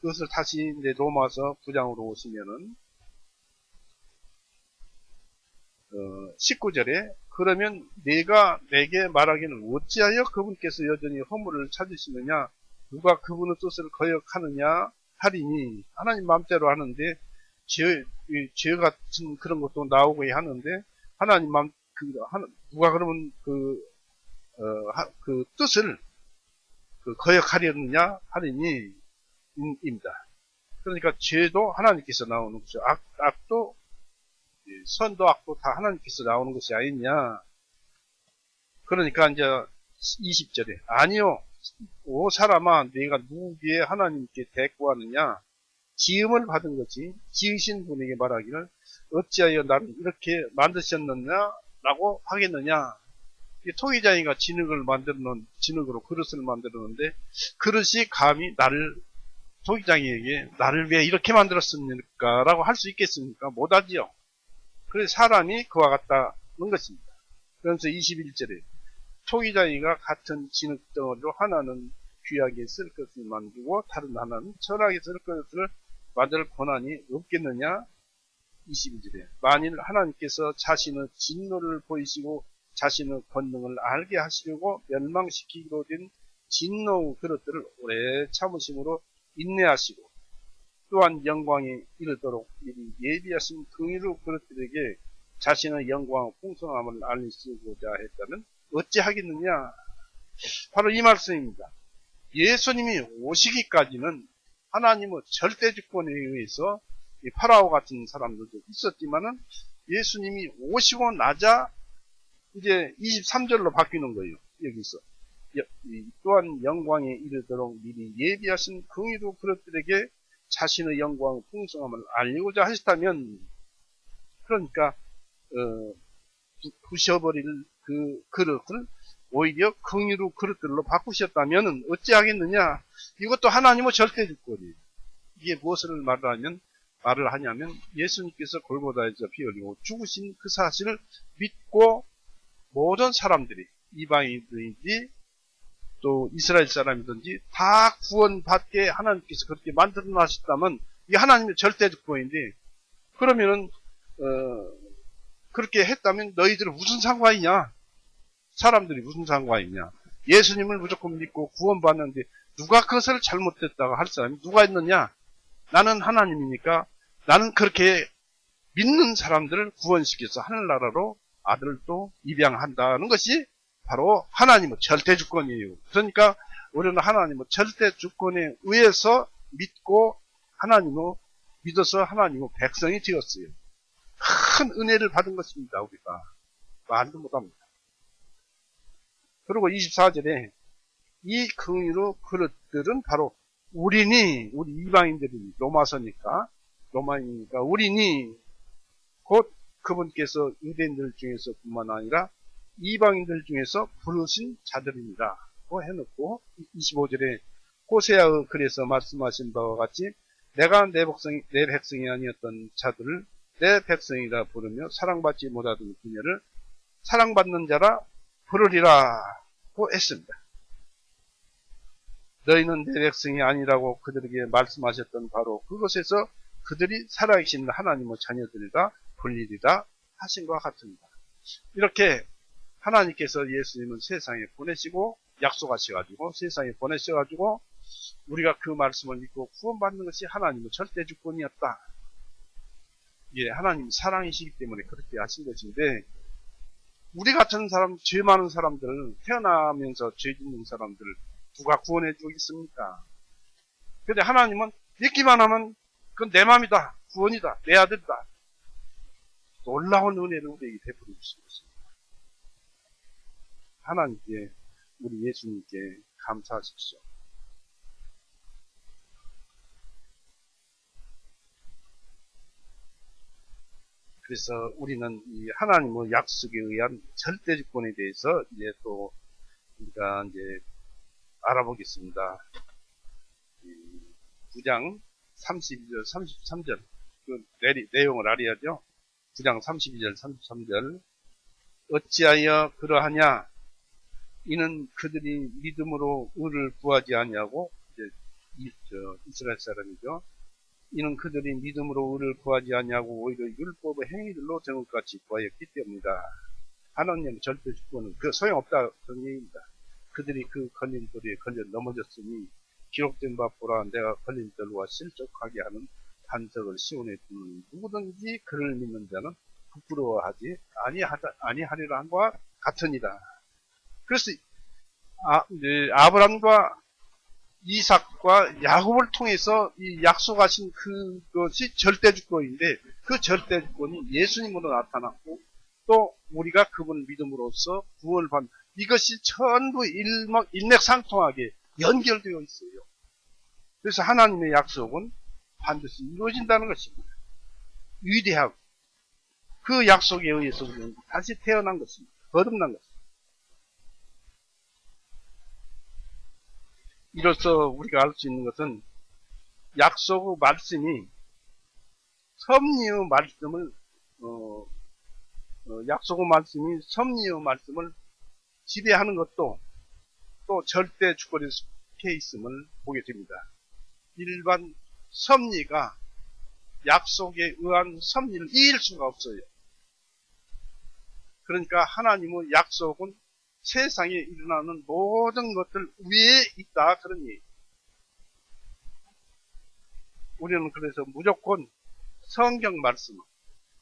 그것을 다시 이제 로마서 9장으로 오시면은 19절에 그러면 네가 내게 말하기는 어찌하여 그분께서 여전히 허물을 찾으시느냐 누가 그분의 뜻을 거역하느냐 하리니 하나님 마음대로 하는데 죄 같은 그런 것도 나오고 하는데 하나님 마음 누가 그러면 그 뜻을 거역하려느냐 하리니 입니다. 그러니까 죄도 하나님께서 나오는 것이죠. 악도 선도 악도 다 하나님께서 나오는 것이 아니냐. 그러니까 이제 20절에 아니요 오 사람아 네가 누구기에 하나님께 대꾸하느냐 지음을 받은 것이 지으신 분에게 말하기를 어찌하여 나를 이렇게 만드셨느냐 라고 하겠느냐. 토기장이가 진흙으로 그릇을 만들었는데 그릇이 감히 토기장이에게 나를 왜 이렇게 만들었습니까? 라고 할 수 있겠습니까? 못하지요. 그래서 사람이 그와 같다는 것입니다. 그래서 21절에 토기장이가 같은 진흙덩어리로 하나는 귀하게 쓸 것을 만들고 다른 하나는 천하게 쓸 것을 만들 권한이 없겠느냐? 22절에 만일 하나님께서 자신의 진노를 보이시고 자신의 권능을 알게 하시려고 멸망시키기로 된 진노의 그릇들을 오래 참으심으로 인내하시고 또한 영광에 이르도록 미리 예비하신 긍휼의 그릇들에게 자신의 영광 풍성함을 알리시고자 했다면 어찌하겠느냐. 바로 이 말씀입니다. 예수님이 오시기까지는 하나님의 절대주권에 의해서 이 파라오 같은 사람들도 있었지만은 예수님이 오시고 나자 이제 23절로 바뀌는 거예요. 여기서 또한 영광에 이르도록 미리 예비하신 긍휼의 그릇들에게 자신의 영광 풍성함을 알리고자 하셨다면, 그러니까 부셔버릴 그 그릇을 오히려 긍휼의 그릇들로 바꾸셨다면 어찌하겠느냐. 이것도 하나님의 절대주권이에요. 이게 무엇을 말을 하냐면 예수님께서 골고다에서 피 흘리고 죽으신 그 사실을 믿고 모든 사람들이 이방인들인지 또 이스라엘 사람이든지 다 구원받게 하나님께서 그렇게 만들어 놨었다면 이게 하나님의 절대주권인데, 그러면은 그렇게 했다면 너희들은 무슨 상관이냐? 사람들이 무슨 상관이냐? 예수님을 무조건 믿고 구원받는데 누가 그것을 잘못했다고 할 사람이 누가 있느냐? 나는 하나님이니까 나는 그렇게 믿는 사람들을 구원시켜서 하늘나라로 아들도 입양한다는 것이 바로 하나님의 절대주권이에요. 그러니까 우리는 하나님의 절대주권에 의해서 믿고 믿어서 하나님의 백성이 되었어요. 큰 은혜를 받은 것입니다. 우리가 말도 못합니다. 그리고 24절에 이 긍휼의 그릇들은 바로 우리 이방인들이 로마니까 우리니 곧 그분께서 유대인들 중에서 뿐만 아니라 이방인들 중에서 부르신 자들입니다. 해놓고 25절에 호세아의 글에서 말씀하신 바와 같이 내가 내 백성이 아니었던 자들을 내 백성이라 부르며 사랑받지 못하던 그녀를 사랑받는 자라 부르리라 고 했습니다. 너희는 내 백성이 아니라고 그들에게 말씀하셨던 바로 그것에서 그들이 살아계신 하나님의 자녀들이라 불리리라 하신 것 같습니다. 이렇게 하나님께서 예수님을 세상에 보내시고 약속하셔가지고 세상에 보내셔가지고 우리가 그 말씀을 믿고 구원받는 것이 하나님의 절대주권이었다. 예, 하나님 사랑이시기 때문에 그렇게 하신 것인데, 우리 같은 사람, 죄 많은 사람들, 태어나면서 죄 짓는 사람들 누가 구원해 주겠습니까? 근데 하나님은 믿기만 하면 그건 내 맘이다, 구원이다, 내 아들이다. 놀라운 은혜를 우리에게 베풀어 주신 것입니다. 하나님께, 우리 예수님께 감사하십시오. 그래서 우리는 이 하나님의 약속에 의한 절대주권에 대해서 이제 또 우리가 이제 알아보겠습니다. 9장 32절, 33절 그 내용을 알아야죠. 9장 32절, 33절 어찌하여 그러하냐? 이는 그들이 믿음으로 의를 구하지 아니하고, 이제 이스라엘 사람이죠. 이는 그들이 믿음으로 의를 구하지 아니하고 오히려 율법의 행위들로 정욕같이 구하였기 때문이다. 하나님의 절대주권은 그 소용없다 그런 얘기입니다. 그들이 그 걸린 돌에 걸려 넘어졌으니 기록된 바 보라 내가 걸린 돌과 실족하게 하는 반석을 시온에 두는 누구든지 그를 믿는 자는 부끄러워하지 아니하리라 한과 같으니라. 그래서 아브람과 이삭과 야곱을 통해서 이 약속하신 그것이 절대주권인데, 그 절대주권이 예수님으로 나타났고 또 우리가 그분을 믿음으로써 구원을 받는, 이것이 전부 일맥상통하게 연결되어 있어요. 그래서 하나님의 약속은 반드시 이루어진다는 것입니다. 위대하고 그 약속에 의해서 우리는 다시 태어난 것입니다. 거듭난 것입니다. 이로써 우리가 알 수 있는 것은 약속의 말씀이 섭리의 말씀을 약속의 말씀이 섭리의 말씀을 지배하는 것도 또 절대 주권에 속해 있음을 보게 됩니다. 일반 섭리가 약속에 의한 섭리를 이길 수가 없어요. 그러니까 하나님의 약속은 세상에 일어나는 모든 것들 위에 있다, 그런 얘기. 우리는 그래서 무조건 성경 말씀,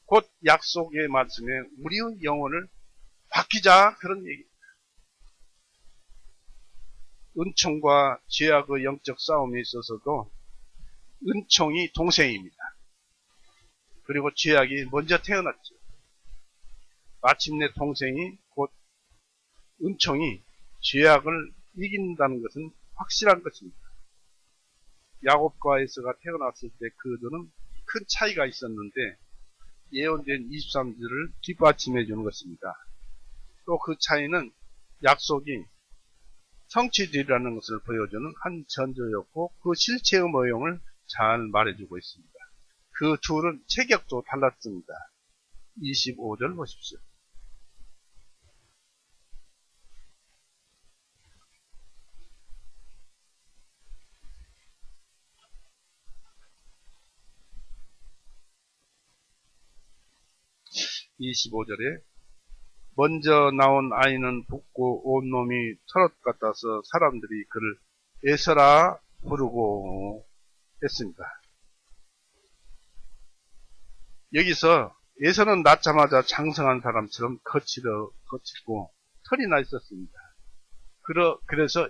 곧 약속의 말씀에 우리의 영혼을 바뀌자, 그런 얘기입니다. 은총과 죄악의 영적 싸움에 있어서도 은총이 동생입니다. 그리고 죄악이 먼저 태어났죠. 마침내 동생이 곧 은총이 죄악을 이긴다는 것은 확실한 것입니다. 야곱과 에서가 태어났을 때 그들은 큰 차이가 있었는데 예언된 23절을 뒷받침해 주는 것입니다. 또 그 차이는 약속이 성취되리라는 것을 보여주는 한 전조였고 그 실체의 모형을 잘 말해주고 있습니다. 그 둘은 체격도 달랐습니다. 25절 보십시오. (25절에) 먼저 나온 아이는 붓고 온 놈이 털옷 같아서 사람들이 그를 에서라 부르고 했습니다. 여기서 에서는 낳자마자 장성한 사람처럼 거칠고 털이 나 있었습니다. 그래서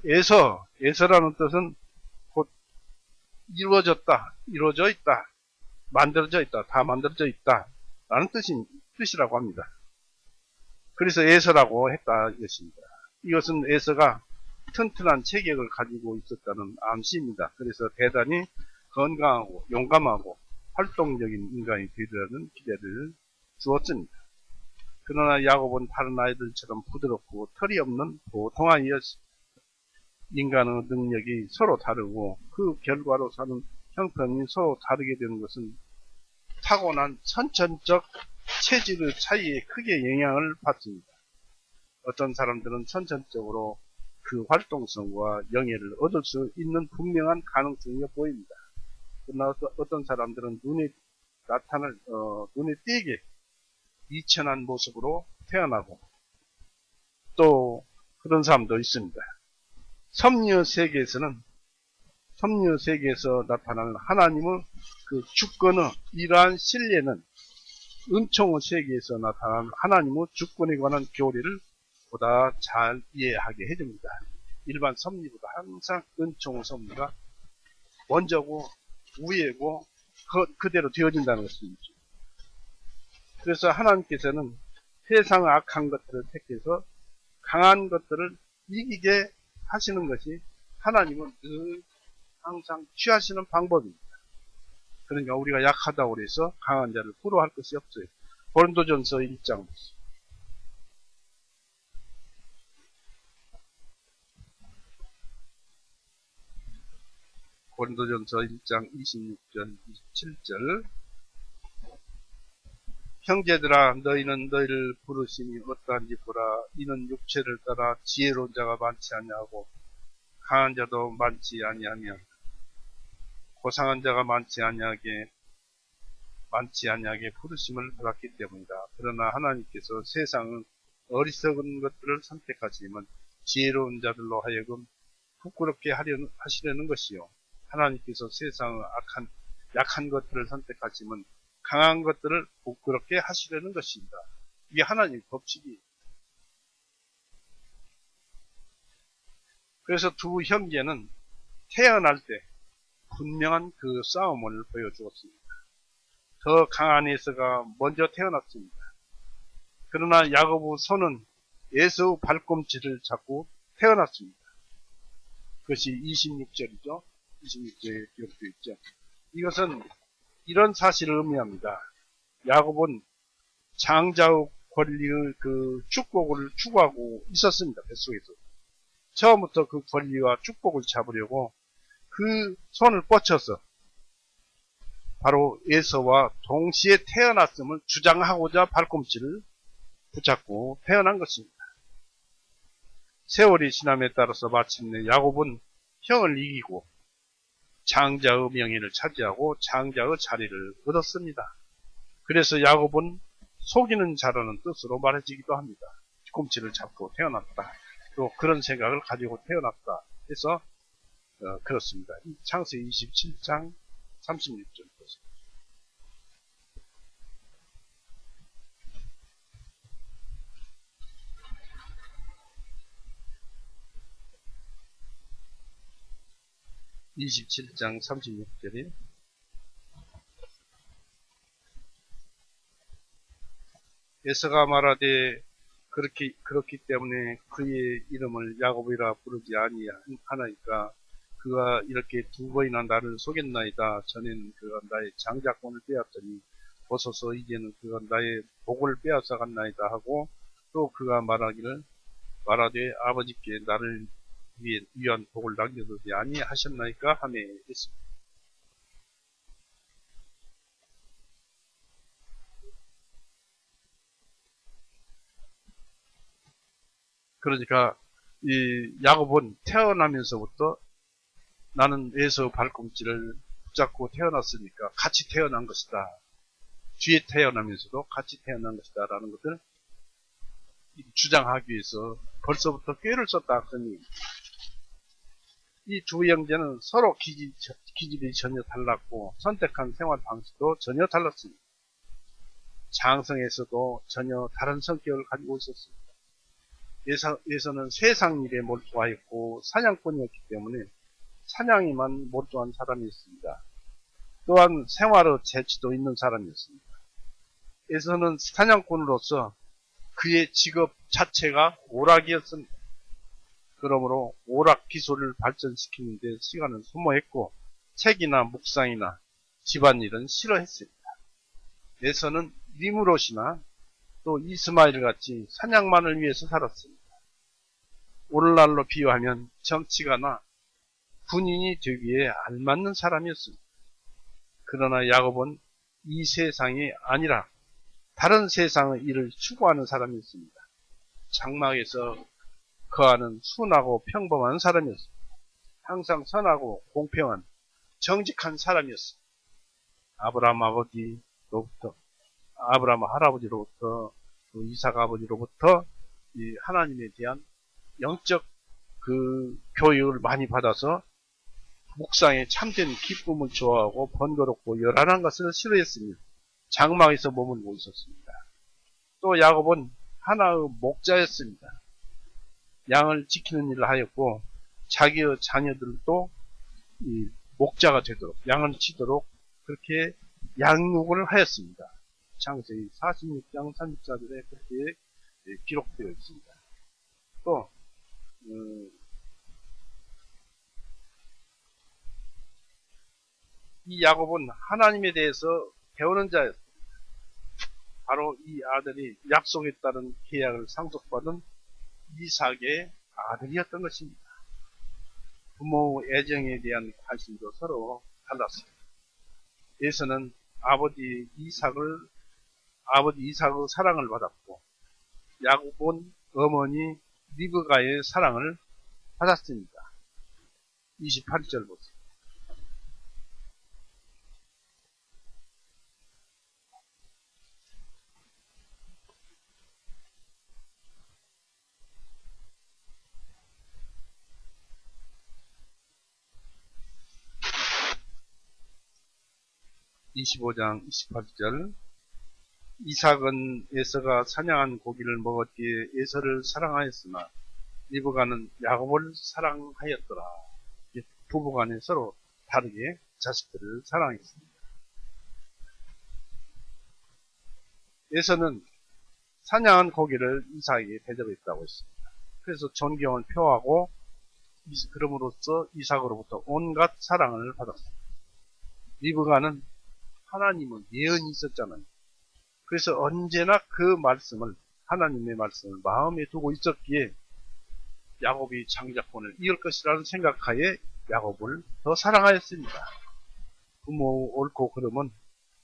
에서라는 뜻은 곧 이루어져 있다, 만들어져 있다, 다 만들어져 있다 라는 뜻이라고 합니다. 그래서 에서라고 했다 이것입니다. 이것은 에서가 튼튼한 체격을 가지고 있었다는 암시입니다. 그래서 대단히 건강하고 용감하고 활동적인 인간이 되리라는 기대를 주었습니다. 그러나 야곱은 다른 아이들처럼 부드럽고 털이 없는 보통한 인간의 능력이 서로 다르고 그 결과로 사는 형편이 서로 다르게 되는 것은 타고난 선천적 체질의 차이에 크게 영향을 받습니다. 어떤 사람들은 선천적으로 그 활동성과 영예를 얻을 수 있는 분명한 가능성이 보입니다. 그러나 어떤 사람들은 눈에 띄게 이천한 모습으로 태어나고 또 그런 사람도 있습니다. 섭리의 세계에서 나타나는 하나님의 그 주권의 이러한 신뢰는 은총의 세계에서 나타나는 하나님의 주권에 관한 교리를 보다 잘 이해하게 해줍니다. 일반 섭리보다 항상 은총의 섭리가 먼저고 우애고 그대로 되어진다는 것입니다. 그래서 하나님께서는 세상의 악한 것들을 택해서 강한 것들을 이기게 하시는 것이 하나님은 늘 항상 취하시는 방법입니다. 그러니까 우리가 약하다고 해서 강한 자를 부러워할 것이 없어요. 고린도전서 1장 보세요. 고린도전서 1장 26절 27절 형제들아 너희는 너희를 부르심이 어떠한지 보라. 이는 육체를 따라 지혜로운 자가 많지 아니하고 강한 자도 많지 아니하며 고상한 자가 많지 아니하게 부르심을 받았기 때문이다. 그러나 하나님께서 세상은 어리석은 것들을 선택하시면 지혜로운 자들로 하여금 부끄럽게 하시려는 것이요. 하나님께서 세상의 약한 것들을 선택하시면 강한 것들을 부끄럽게 하시려는 것입니다. 이게 하나님의 법칙이에요. 그래서 두 형제는 태어날 때 분명한 그 싸움을 보여주었습니다. 더 강한 에서가 먼저 태어났습니다. 그러나 야곱의 손은 에서의 발꿈치를 잡고 태어났습니다. 그것이 26절이죠. 26절에 기록되어 있죠. 이것은 이런 사실을 의미합니다. 야곱은 장자의 권리의 그 축복을 추구하고 있었습니다. 뱃속에서. 처음부터 그 권리와 축복을 잡으려고 그 손을 뻗쳐서 바로 에서와 동시에 태어났음을 주장하고자 발꿈치를 붙잡고 태어난 것입니다. 세월이 지남에 따라서 마침내 야곱은 형을 이기고 장자의 명예를 차지하고 장자의 자리를 얻었습니다. 그래서 야곱은 속이는 자라는 뜻으로 말해지기도 합니다. 뒤꿈치를 잡고 태어났다. 또 그런 생각을 가지고 태어났다. 해서 그렇습니다. 창세기 27장 36절. 27장 36절에 에서가 말하되 그렇기 때문에 그의 이름을 야곱이라 부르지 아니하나이까 그가 이렇게 두 번이나 나를 속였나이다. 전에는 그가 나의 장자권을 빼앗더니 보소서 이제는 그가 나의 복을 빼앗아갔나이다 하고 또 그가 말하되 아버지께 나를 위한 복을 남겨두지 아니하셨나이까 하매 했습니다. 그러니까 이 야곱은 태어나면서부터 나는 에서 발꿈치를 붙잡고 태어났으니까 같이 태어난 것이다. 뒤에 태어나면서도 같이 태어난 것이다 라는 것을 주장하기 위해서 벌써부터 꾀를 썼다 하더니 이 두 형제는 서로 기질이 전혀 달랐고 선택한 생활 방식도 전혀 달랐습니다. 장성에서도 전혀 다른 성격을 가지고 있었습니다. 에서는 세상 일에 몰두하였고 사냥꾼이었기 때문에 사냥에만 몰두한 사람이었습니다. 또한 생활의 재치도 있는 사람이었습니다. 에서는 사냥꾼으로서 그의 직업 자체가 오락이었습니다. 그러므로 오락 기술을 발전시키는 데 시간을 소모했고 책이나 묵상이나 집안일은 싫어했습니다. 에서는 니므롯이나 또 이스마엘 같이 사냥만을 위해서 살았습니다. 오늘날로 비유하면 정치가나 군인이 되기에 알맞는 사람이었습니다. 그러나 야곱은 이 세상이 아니라 다른 세상의 일을 추구하는 사람이었습니다. 장막에서 거하는 순하고 평범한 사람이었습니다. 항상 선하고 공평한 정직한 사람이었습니다. 아브라함 할아버지로부터 또 이삭 아버지로부터 이 하나님에 대한 영적 그 교육을 많이 받아서 묵상에 참된 기쁨을 좋아하고 번거롭고 열한한 것을 싫어했습니다. 장막에서 머물고 있었습니다. 또 야곱은 하나의 목자였습니다. 양을 지키는 일을 하였고 자기의 자녀들도 이 목자가 되도록 양을 치도록 그렇게 양육을 하였습니다. 창세기 46장 34절에 그렇게 기록되어 있습니다. 또 이 야곱은 하나님에 대해서 배우는 자였습니다. 바로 이 아들이 약속에 따른 계약을 상속받은 이삭의 아들이었던 것입니다. 부모 애정에 대한 관심도 서로 달랐습니다. 에서는 아버지 이삭의 사랑을 받았고 야곱은 어머니 리브가의 사랑을 받았습니다. 28절 보세요. 25장 28절 이삭은 에서가 사냥한 고기를 먹었기에 에서를 사랑하였으나 리브가는 야곱을 사랑하였더라. 부부간에 서로 다르게 자식들을 사랑했습니다. 에서는 사냥한 고기를 이삭에게 대접했다고 했습니다. 그래서 존경을 표하고 그럼으로써 이삭으로부터 온갖 사랑을 받았습니다. 리브가는 하나님은 예언이 있었잖아요. 그래서 언제나 그 말씀을 하나님의 말씀을 마음에 두고 있었기에 야곱이 장자권을 이을 것이라는 생각하에 야곱을 더 사랑하였습니다. 부모 옳고 그름은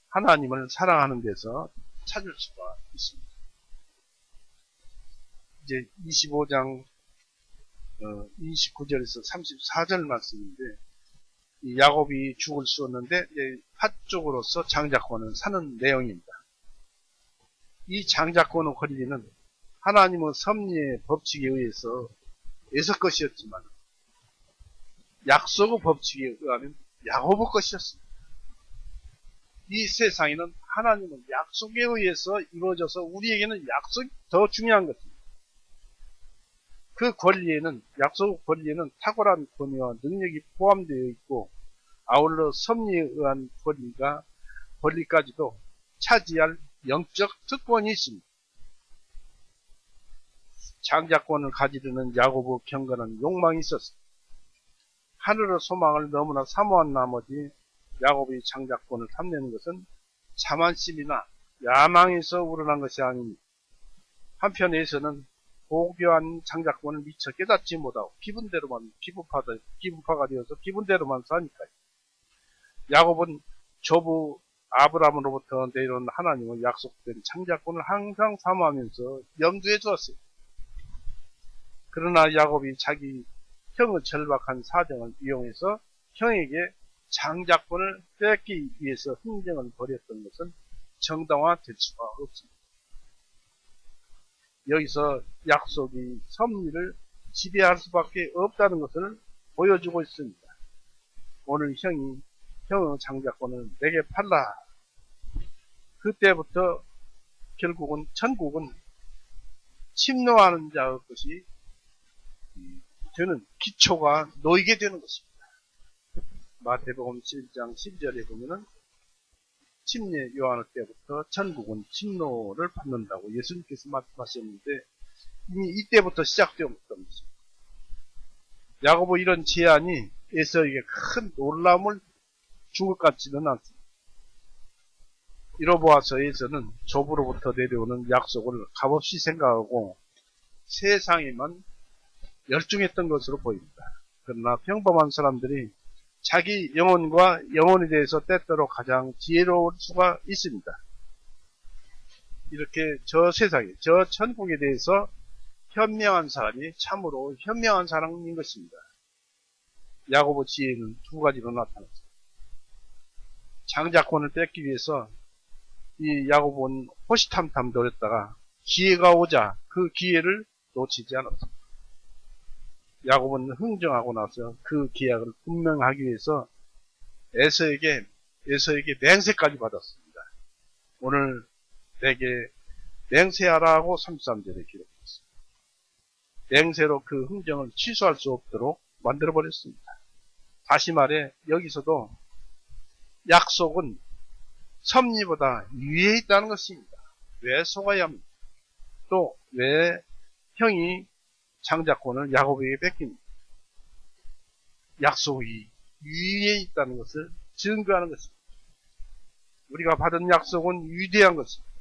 하나님을 사랑하는 데서 찾을 수가 있습니다. 이제 25장 29절에서 34절 말씀인데 이 야곱이 죽을 수 없는데 이제 파쪽으로서 장자권을 사는 내용입니다. 이 장자권의 권리는 하나님의 섭리의 법칙에 의해서 에서 것이었지만 약속의 법칙에 의하면 야곱의 것이었습니다. 이 세상에는 하나님은 약속에 의해서 이루어져서 우리에게는 약속이 더 중요한 것입니다. 그 권리에는, 약속 권리에는 탁월한 권위와 능력이 포함되어 있고 아울러 섭리에 의한 권리까지도 차지할 영적 특권이 있습니다. 장자권을 가지려는 야곱의 경건한 욕망이 있었습니다. 하늘의 소망을 너무나 사모한 나머지 야곱이 장자권을 탐내는 것은 자만심이나 야망에서 우러난 것이 아닙니다. 한편에서는 고귀한 장자권을 미처 깨닫지 못하고 기분파가 되어서 기분대로만 사니까요. 야곱은 조부 아브라함으로부터 내려온 하나님의 약속된 장자권을 항상 사모하면서 염두에 두었어요. 그러나 야곱이 자기 형의 절박한 사정을 이용해서 형에게 장자권을 뺏기 위해서 흥정을 벌였던 것은 정당화될 수가 없습니다. 여기서 약속이 섭리를 지배할 수밖에 없다는 것을 보여주고 있습니다. 오늘 형의 장자권을 내게 팔라. 그때부터 결국은 천국은 침노하는 자의 것이 되는 기초가 놓이게 되는 것입니다. 마태복음 11장 12절에 보면은 침례 요한의 때부터 천국은 침노를 받는다고 예수님께서 말씀하셨는데 이미 이때부터 시작되었던 것입니다. 야곱의 이런 제안이 에서에게 큰 놀라움을 준 것 같지는 않습니다. 이로보아서 에서는 조부로부터 내려오는 약속을 값없이 생각하고 세상에만 열중했던 것으로 보입니다. 그러나 평범한 사람들이 자기 영혼과 영혼에 대해서 때때로 가장 지혜로울 수가 있습니다. 이렇게 저 세상에, 저 천국에 대해서 현명한 사람이 참으로 현명한 사람인 것입니다. 야곱의 지혜는 두 가지로 나타났습니다. 장자권을 뺏기 위해서 이 야곱은 호시탐탐 노렸다가 기회가 오자 그 기회를 놓치지 않았습니다. 야곱은 흥정하고 나서 그 계약을 분명하기 위해서 에서에게 맹세까지 받았습니다. 오늘 내게 맹세하라고 33절에 기록했습니다. 맹세로 그 흥정을 취소할 수 없도록 만들어버렸습니다. 다시 말해 여기서도 약속은 섭리보다 위에 있다는 것입니다. 왜 속아야 합니까? 또 왜 형이 장자권을 야곱에게 뺏깁니다. 약속이 위에 있다는 것을 증거하는 것입니다. 우리가 받은 약속은 위대한 것입니다.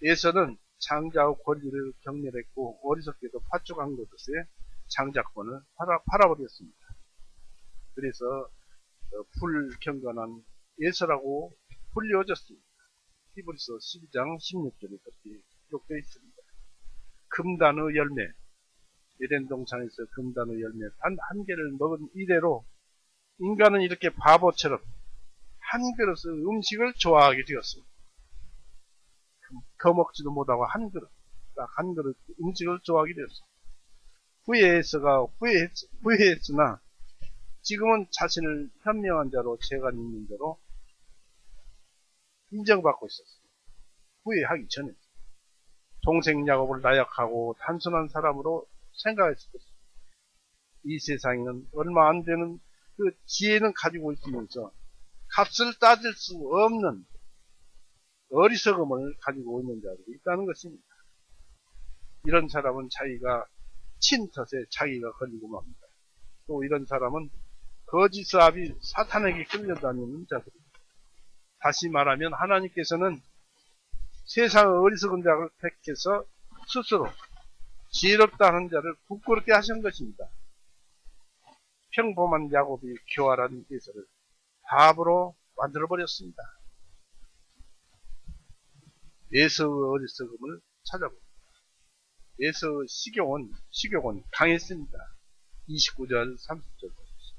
에서는 장자의 권리를 경멸했고 어리석게도 파쪽한 것에 장자권을 팔아버렸습니다. 그래서 불경건한 에서라고 불려졌습니다. 히브리서 12장 16절에 그렇게 기록되어 있습니다. 금단의 열매, 에덴 동산에서 금단의 열매 단 한 개를 먹은 이래로 인간은 이렇게 바보처럼 한 그릇의 음식을 좋아하게 되었습니다. 거먹지도 못하고 한 그릇 음식을 좋아하게 되었습니다. 후회했으나 지금은 자신을 현명한 자로 재간 있는 자로 인정받고 있었습니다. 후회하기 전에 동생 야곱을 나약하고 단순한 사람으로 생각했을 것입니다. 이 세상에는 얼마 안 되는 그 지혜는 가지고 있으면서 값을 따질 수 없는 어리석음을 가지고 있는 자들이 있다는 것입니다. 이런 사람은 자기가 친덫에 자기가 걸리고 맙니다. 또 이런 사람은 거짓사업이 사탄에게 끌려다니는 자들입니다. 다시 말하면 하나님께서는 세상의 어리석은 자를 택해서 스스로 지혜롭다 하는 자를 부끄럽게 하신 것입니다. 평범한 야곱이 교활한 에서를 바보로 만들어버렸습니다. 에서의 어리석음을 찾아봅니다. 에서의 식욕은 강했습니다. 29절 30절 보십시오.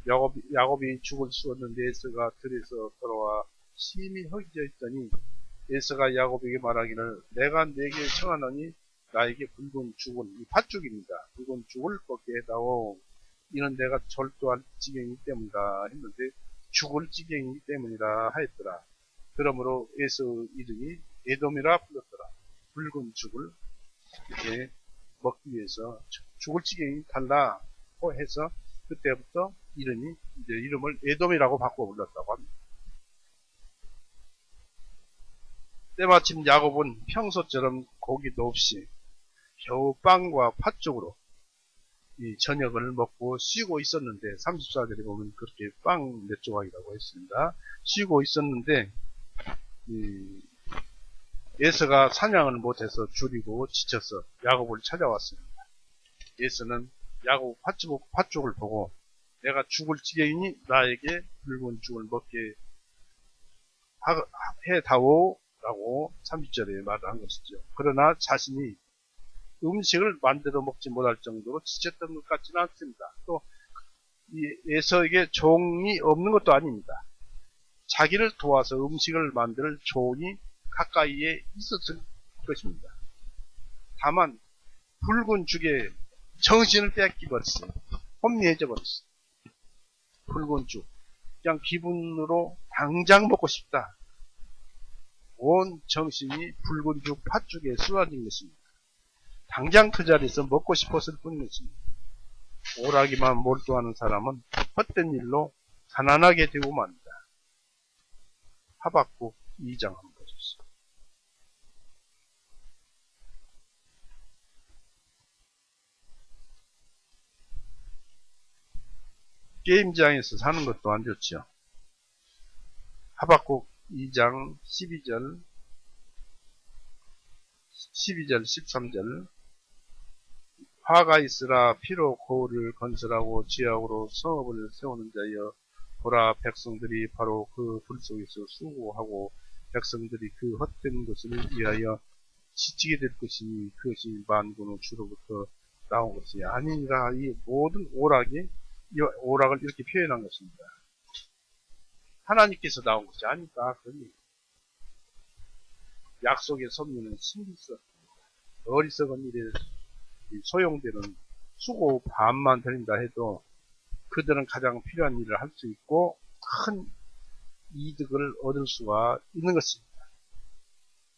야곱이 죽을 쏘았는데 에서가 들에서 돌아와 심히 허기져 있더니 에서가 야곱에게 말하기를 내가 네게 청하노니 나에게 붉은 죽은 이 팥죽입니다. 붉은 죽을 먹게 해다오. 이는 내가 절도할 지경이기 때문이다 했는데 죽을 지경이기 때문이라 하였더라. 그러므로 에서 이름이 에돔이라 불렀더라. 붉은 죽을 이렇게 먹기 위해서 죽을 지경이 달라고 해서 그때부터 이름을 에돔이라고 바꿔 불렀다고 합니다. 때마침 야곱은 평소처럼 고기도 없이 겨우 빵과 팥죽으로 이 저녁을 먹고 쉬고 있었는데 34절에 보면 그렇게 빵 몇 조각이라고 했습니다. 쉬고 있었는데 에서가 사냥을 못해서 줄이고 지쳐서 야곱을 찾아왔습니다. 에서는 야곱 팥죽을 보고 내가 죽을 지경이니 나에게 붉은 죽을 먹게 해다오 라고 30절에 말을 한 것이죠. 그러나 자신이 음식을 만들어 먹지 못할 정도로 지쳤던 것 같지는 않습니다. 또 이 에서에게 종이 없는 것도 아닙니다. 자기를 도와서 음식을 만들 종이 가까이에 있었을 것입니다. 다만 붉은 죽에 정신을 뺏기버렸어요. 혼미해져 버렸어요. 붉은 죽. 그냥 기분으로 당장 먹고 싶다. 온 정신이 붉은 죽 팥죽에 쏟아진 것입니다. 당장 그 자리에서 먹고 싶었을 뿐인 것입니다. 오락이만 몰두하는 사람은 헛된 일로 가난하게 되고 맙니다. 하박국 2장 한번 보십시오. 게임장에서 사는 것도 안 좋죠. 하박국 2장 12절 13절 화가 있으라 피로 거울을 건설하고 지하으로 성읍을 세우는 자여 보라 백성들이 바로 그 불 속에서 수고하고 백성들이 그 헛된 것을 위하여 지치게 될 것이니 그것이 만군의 주로부터 나온 것이 아니니라. 이 모든 오락을 이렇게 표현한 것입니다. 하나님께서 나온 것이 아니다. 그러니 약속의 섭리는 신비스럽습니다. 어리석은 일에 소용되는 수고 반만 드린다 해도 그들은 가장 필요한 일을 할 수 있고 큰 이득을 얻을 수가 있는 것입니다.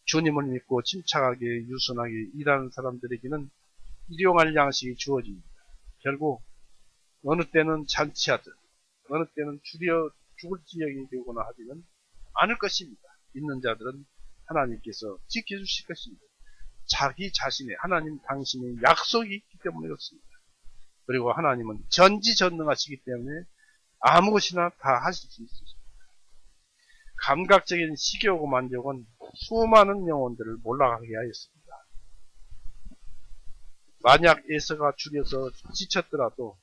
주님을 믿고 침착하게 유순하게 일하는 사람들에게는 일용할 양식이 주어집니다. 결국 어느 때는 잔치하듯 어느 때는 죽을 지경이 되거나 하지는 않을 것입니다. 믿는 자들은 하나님께서 지켜주실 것입니다. 자기 자신의 하나님 당신의 약속이 있기 때문에 그렇습니다. 그리고 하나님은 전지전능하시기 때문에 아무 것이나 다 하실 수 있습니다. 감각적인 식욕과 만족은 수많은 영혼들을 몰락하게 하였습니다. 만약 에서가 줄여서 지쳤더라도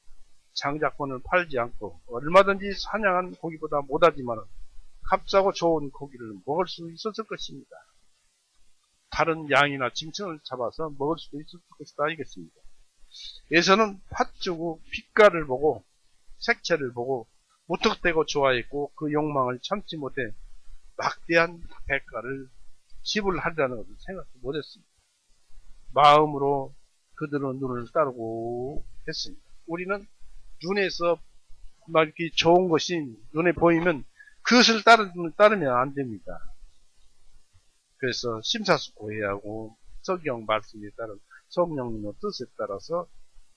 장작권을 팔지 않고 얼마든지 사냥한 고기보다 못하지만 값싸고 좋은 고기를 먹을 수 있었을 것입니다. 다른 양이나 짐승을 잡아서 먹을 수도 있었을 것이다 이겠습니다. 에서는 팥죽의 빛깔을 보고 색채를 보고 무턱대고 좋아했고 그 욕망을 참지 못해 막대한 대가를 지불하리라는 것을 생각도 못했습니다. 마음으로 그들은 눈을 따르고 했습니다. 우리는 눈에서 막 이렇게 좋은 것이 눈에 보이면 그것을 따르면 안 됩니다. 그래서 심사숙고해하고 성경 말씀에 따른 성령님의 뜻에 따라서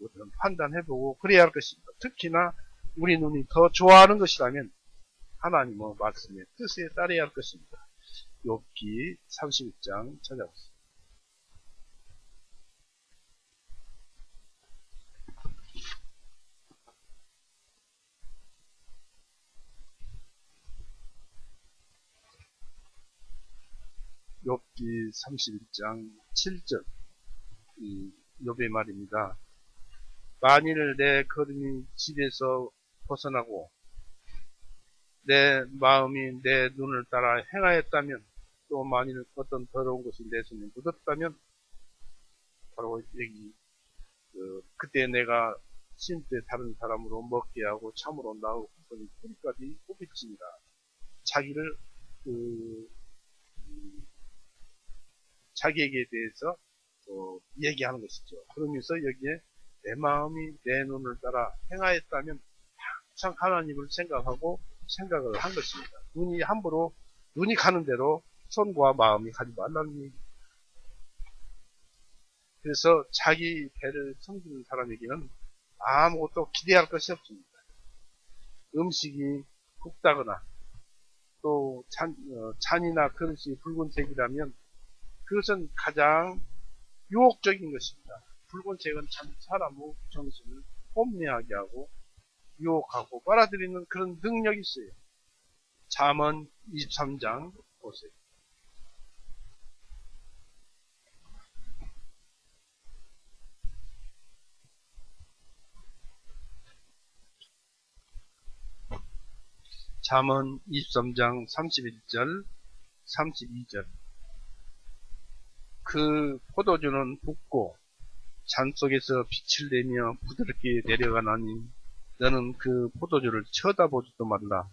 우리는 판단해보고 그래야 할 것입니다. 특히나 우리 눈이 더 좋아하는 것이라면 하나님의 말씀의 뜻에 따라야 할 것입니다. 욥기 31장 찾아보세요. 욥기 31장 7절 욥의 말입니다. 만일 내 걸음이 집에서 벗어나고 내 마음이 내 눈을 따라 행하였다면 또 만일 어떤 더러운 것이 내 손에 묻었다면 바로 여기 그때 내가 쉼때 다른 사람으로 먹게 하고 참으로 나오고 뿌리까지 뽑히십니다. 자기를 자기에게 대해서 얘기하는 것이죠. 그러면서 여기에 내 마음이 내 눈을 따라 행하였다면 항상 하나님을 생각하고 생각을 한 것입니다. 눈이 가는 대로 손과 마음이 가지 말라는 얘기. 그래서 자기 배를 섬기는 사람에게는 아무것도 기대할 것이 없습니다. 음식이 굽다거나 또 잔이나 그릇이 붉은색이라면 그것은 가장 유혹적인 것입니다. 붉은색은 참 사람의 정신을 혼미하게 하고 유혹하고 빨아들이는 그런 능력이 있어요. 잠언 23장 보세요. 잠언 23장 31절 32절 그 포도주는 붓고 잔 속에서 빛을 내며 부드럽게 내려가나니 너는 그 포도주를 쳐다보지도 말라.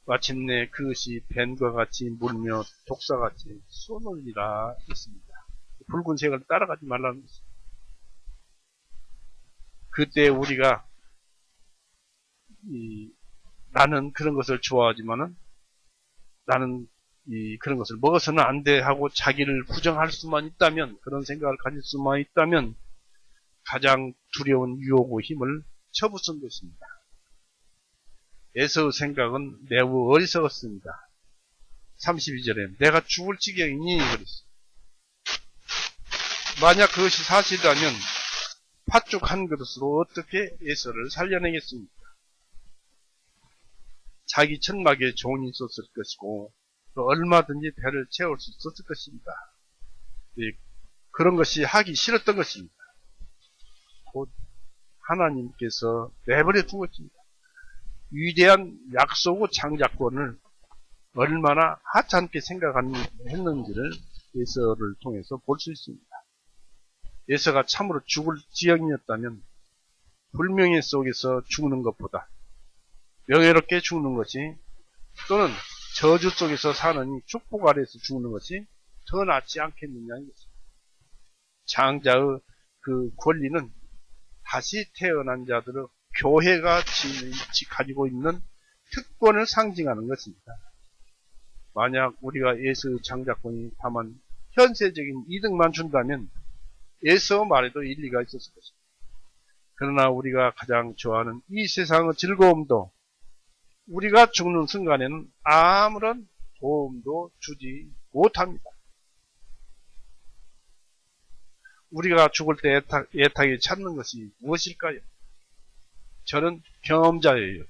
마침내 그것이 뱀과 같이 물며 독사같이 쏘놀리라 했습니다. 붉은색을 따라가지 말라는 것입니다. 그때 우리가 나는 그런 것을 좋아하지만은 나는 그런 것을 먹어서는 안 돼 하고 자기를 부정할 수만 있다면, 그런 생각을 가질 수만 있다면 가장 두려운 유혹의 힘을 쳐부순 것입니다. 에서의 생각은 매우 어리석었습니다. 32절에 내가 죽을 지경이니 그랬어요. 만약 그것이 사실이라면 팥죽 한 그릇으로 어떻게 에서를 살려내겠습니까? 자기 천막에 종이 있었을 것이고 또 얼마든지 배를 채울 수 있었을 것입니다. 그런 것이 하기 싫었던 것입니다. 곧 하나님께서 내버려 둔 것입니다. 위대한 약속의 장자권을 얼마나 하찮게 생각했는지를 에서를 통해서 볼 수 있습니다. 에서가 참으로 죽을 지경이었다면 불명예 속에서 죽는 것보다 명예롭게 죽는 것이, 또는 저주 속에서 사느니 축복 아래에서 죽는 것이 더 낫지 않겠느냐는 것입니다. 장자의 그 권리는 다시 태어난 자들의 교회가 가지고 있는 특권을 상징하는 것입니다. 만약 우리가 에서의 장자권이 다만 현세적인 이득만 준다면 에서 말에도 일리가 있었을 것입니다. 그러나 우리가 가장 좋아하는 이 세상의 즐거움도 우리가 죽는 순간에는 아무런 도움도 주지 못합니다. 우리가 죽을 때 애타게 찾는 것이 무엇일까요? 저는 경험자예요.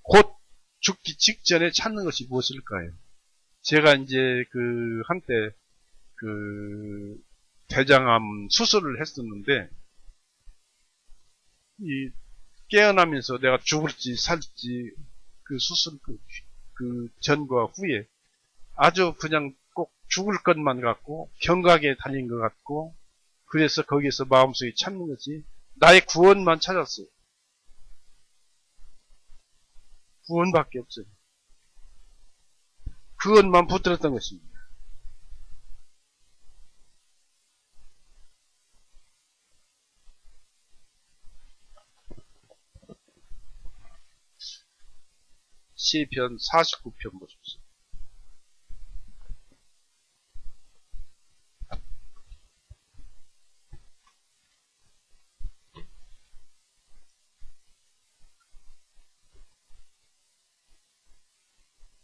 곧 죽기 직전에 찾는 것이 무엇일까요? 제가 이제 한때 대장암 수술을 했었는데, 깨어나면서 내가 죽을지 살지 그 수술 그 전과 후에 아주 그냥 꼭 죽을 것만 같고 경각에 달린 것 같고, 그래서 거기에서 마음속에 찾는 것이 나의 구원만 찾았어요. 구원밖에 없어요. 그것만 붙들었던 것입니다. 시편 49편 보십시오.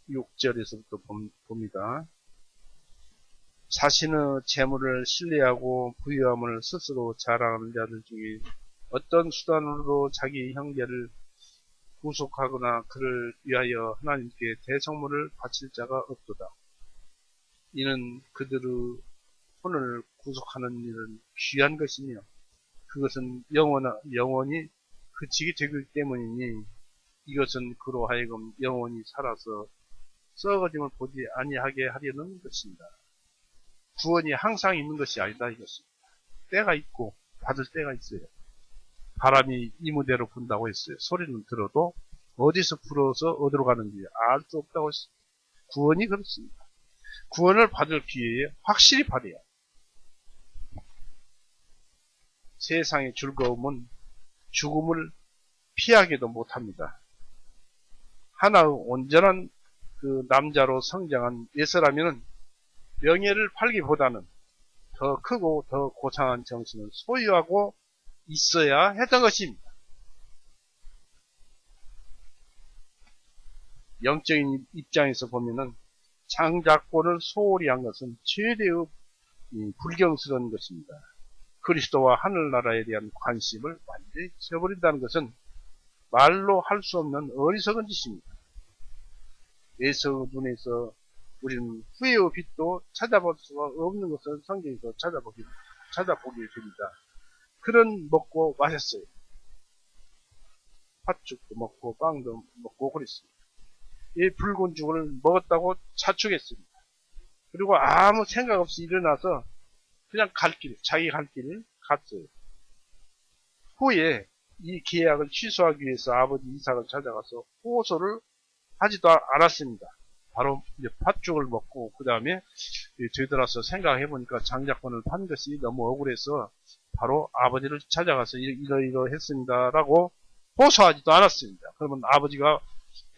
(6절에서부터) 봅니다. 자신의 재물을 신뢰하고 부유함을 스스로 자랑하는 자들 중에 어떤 수단으로 자기 형제를 구속하거나 그를 위하여 하나님께 대성물을 바칠 자가 없도다. 이는 그들의 혼을 구속하는 일은 귀한 것이며 그것은 영원히 그치게 되기 때문이니 이것은 그로 하여금 영원히 살아서 썩어짐을 보지 아니하게 하려는 것입니다. 구원이 항상 있는 것이 아니다 이것입니다. 때가 있고 받을 때가 있어요. 바람이 이무대로 분다고 했어요. 소리는 들어도 어디서 불어서 어디로 가는지 알 수 없다고 했어요. 구원이 그렇습니다. 구원을 받을 기회에 확실히 받아야 해요. 세상의 즐거움은 죽음을 피하기도 못합니다. 하나의 온전한 그 남자로 성장한 예서라면은 명예를 팔기보다는 더 크고 더 고상한 정신을 소유하고 있어야 했던 것입니다. 영적인 입장에서 보면은 장자권을 소홀히 한 것은 최대의 불경스러운 것입니다. 그리스도와 하늘나라에 대한 관심을 완전히 지워버린다는 것은 말로 할 수 없는 어리석은 짓입니다. 예수의 눈에서 우리는 후회의 빛도 찾아볼 수가 없는 것을 성경에서 찾아보게 됩니다. 그런 먹고 마셨어요. 팥죽도 먹고 빵도 먹고 그랬습니다. 이 붉은 죽을 먹었다고 자축했습니다. 그리고 아무 생각 없이 일어나서 그냥 자기 갈 길을 갔어요. 후에 이 계약을 취소하기 위해서 아버지 이삭을 찾아가서 호소를 하지도 않았습니다. 바로 이제 팥죽을 먹고 그 다음에 되돌아서 생각해보니까 장자권을 판 것이 너무 억울해서 바로 아버지를 찾아가서 이러이러했습니다라고 호소하지도 않았습니다. 그러면 아버지가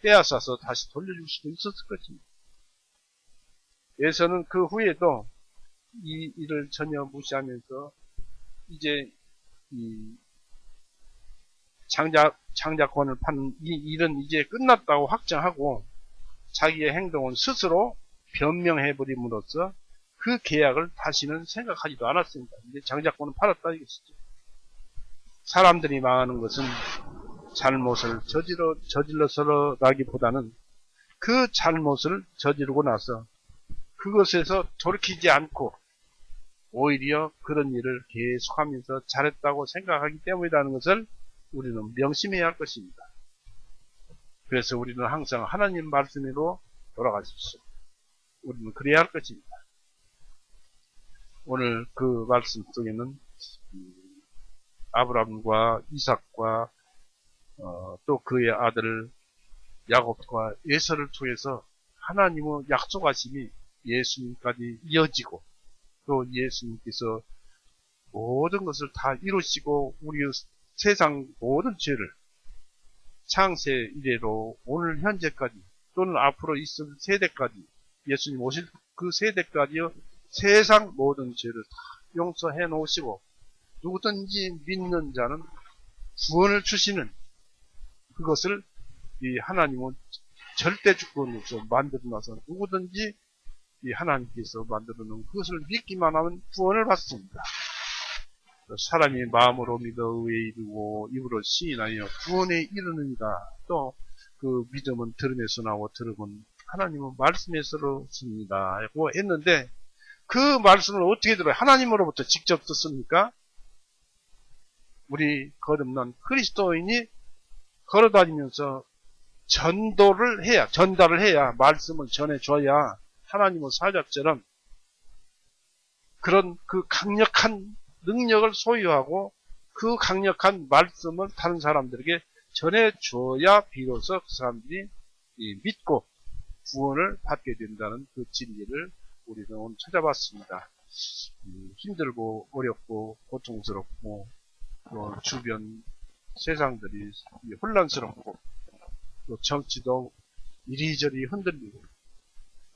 빼앗아서 다시 돌려줄 수도 있었을 것입니다. 예서는 그 후에도 이 일을 전혀 무시하면서 이제 이 장자권을 파는 이 일은 이제 끝났다고 확정하고 자기의 행동은 스스로 변명해버림으로써 그 계약을 다시는 생각하지도 않았습니다. 이제 장자권은 팔았다 이것이죠. 사람들이 망하는 것은 잘못을 저질러서라기보다는 그 잘못을 저지르고 나서 그것에서 돌이키지 않고 오히려 그런 일을 계속하면서 잘했다고 생각하기 때문이라는 것을 우리는 명심해야 할 것입니다. 그래서 우리는 항상 하나님 말씀으로 돌아가십시오. 우리는 그래야 할 것입니다. 오늘 그 말씀 속에는 아브라함과 이삭과 또 그의 아들 야곱과 에서를 통해서 하나님의 약속하심이 예수님까지 이어지고 또 예수님께서 모든 것을 다 이루시고 우리의 세상 모든 죄를 창세 이래로 오늘 현재까지 또는 앞으로 있을 세대까지 예수님 오실 그 세대까지요 세상 모든 죄를 다 용서해 놓으시고 누구든지 믿는 자는 구원을 주시는 그것을 이 하나님은 절대 주권으로서 만들어놔서 누구든지 이 하나님께서 만들어놓은 그것을 믿기만 하면 구원을 받습니다. 사람이 마음으로 믿어 의에 이르고 입으로 시인하여 구원에 이르느니라. 또 그 믿음은 들음에서 나오고 들음은 하나님은 말씀에서로 씁니다 하고 했는데 그 말씀을 어떻게 들어요? 하나님으로부터 직접 듣습니까? 우리 거듭난 그리스도인이 걸어다니면서 전달을 해야 말씀을 전해줘야 하나님의 사자처럼 그런 그 강력한 능력을 소유하고 그 강력한 말씀을 다른 사람들에게 전해줘야 비로소 그 사람들이 믿고 구원을 받게 된다는 그 진리를 우리는 오늘 찾아봤습니다. 힘들고 어렵고 고통스럽고 또 주변 세상들이 혼란스럽고 또 정치도 이리저리 흔들리고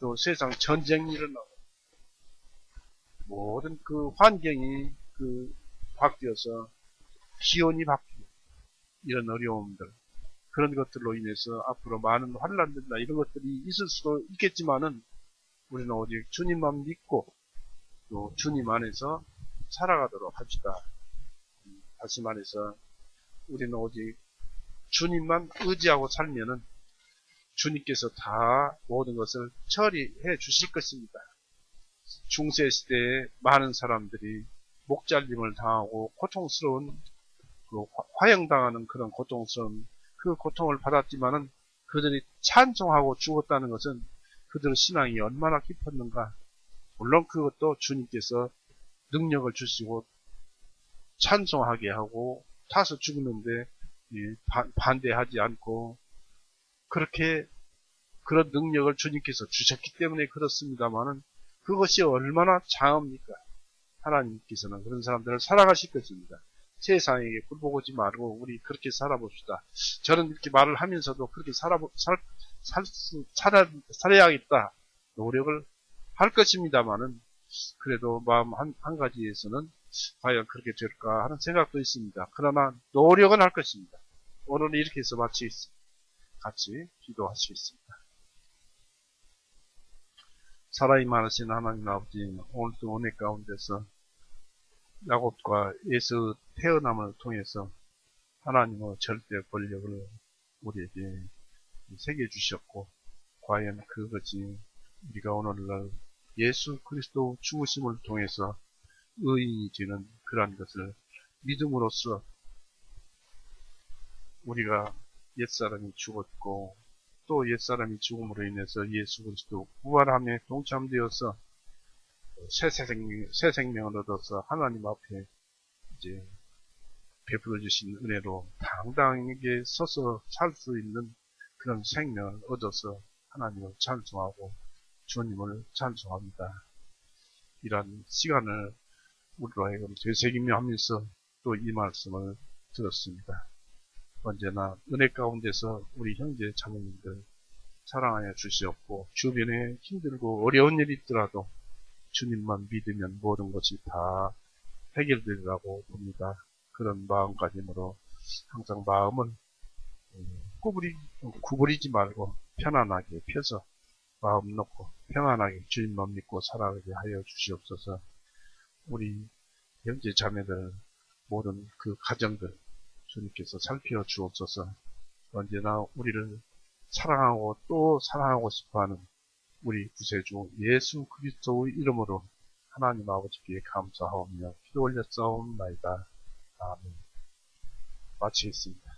또 세상 전쟁이 일어나고 모든 그 환경이 바뀌어서 기온이 바뀌고 이런 어려움들 그런 것들로 인해서 앞으로 많은 환란들이나 이런 것들이 있을 수도 있겠지만은 우리는 오직 주님만 믿고 또 주님 안에서 살아가도록 합시다. 다시 말해서 우리는 오직 주님만 의지하고 살면은 주님께서 다 모든 것을 처리해 주실 것입니다. 중세시대에 많은 사람들이 목잘림을 당하고 고통스러운 화형당하는 그런 고통스러운 그 고통을 받았지만은 그들이 찬송하고 죽었다는 것은 그들의 신앙이 얼마나 깊었는가. 물론 그것도 주님께서 능력을 주시고 찬송하게 하고 타서 죽는데 반대하지 않고 그렇게 그런 능력을 주님께서 주셨기 때문에 그렇습니다만은 그것이 얼마나 장합니까? 하나님께서는 그런 사람들을 사랑하실 것입니다. 세상에게 굴복하지 말고 우리 그렇게 살아봅시다. 저는 이렇게 말을 하면서도 그렇게 살아야겠다 노력을 할 것입니다만은 그래도 마음 한 가지에서는 과연 그렇게 될까 하는 생각도 있습니다. 그러나 노력은 할 것입니다. 오늘 이렇게 해서 마치겠습니다. 같이 기도하시겠습니다. 사랑이 많으신 하나님 아버지, 오늘도 은혜 가운데서 야곱과 에서 태어남을 통해서 하나님의 절대 권력을 우리에게 새겨주셨고, 과연 그것이 우리가 오늘날 예수 그리스도 죽으심을 통해서 의인이 되는 그러한 것을 믿음으로써 우리가 옛사람이 죽었고 또 옛사람이 죽음으로 인해서 예수 그리스도 부활함에 동참되어서 새 생명을 얻어서 하나님 앞에 이제 베풀어 주신 은혜로 당당하게 서서 살 수 있는 그런 생명을 얻어서 하나님을 찬송하고 주님을 찬송합니다. 이런 시간을 우리로 하여금 되새기며 하면서 또 이 말씀을 들었습니다. 언제나 은혜 가운데서 우리 형제 자매님들 사랑하여 주시옵고 주변에 힘들고 어려운 일이 있더라도 주님만 믿으면 모든 것이 다 해결되리라고 봅니다. 그런 마음가짐으로 항상 마음을 구부리지 말고 편안하게 펴서 마음 놓고 평안하게 주님만 믿고 살아가게 하여 주시옵소서. 우리 형제 자매들 모든 그 가정들 주님께서 살펴 주옵소서. 언제나 우리를 사랑하고 또 사랑하고 싶어하는 우리 구세주 예수 그리스도의 이름으로 하나님 아버지께 감사하오며 기도 올렸사옵나이다. 아멘. 마치겠습니다.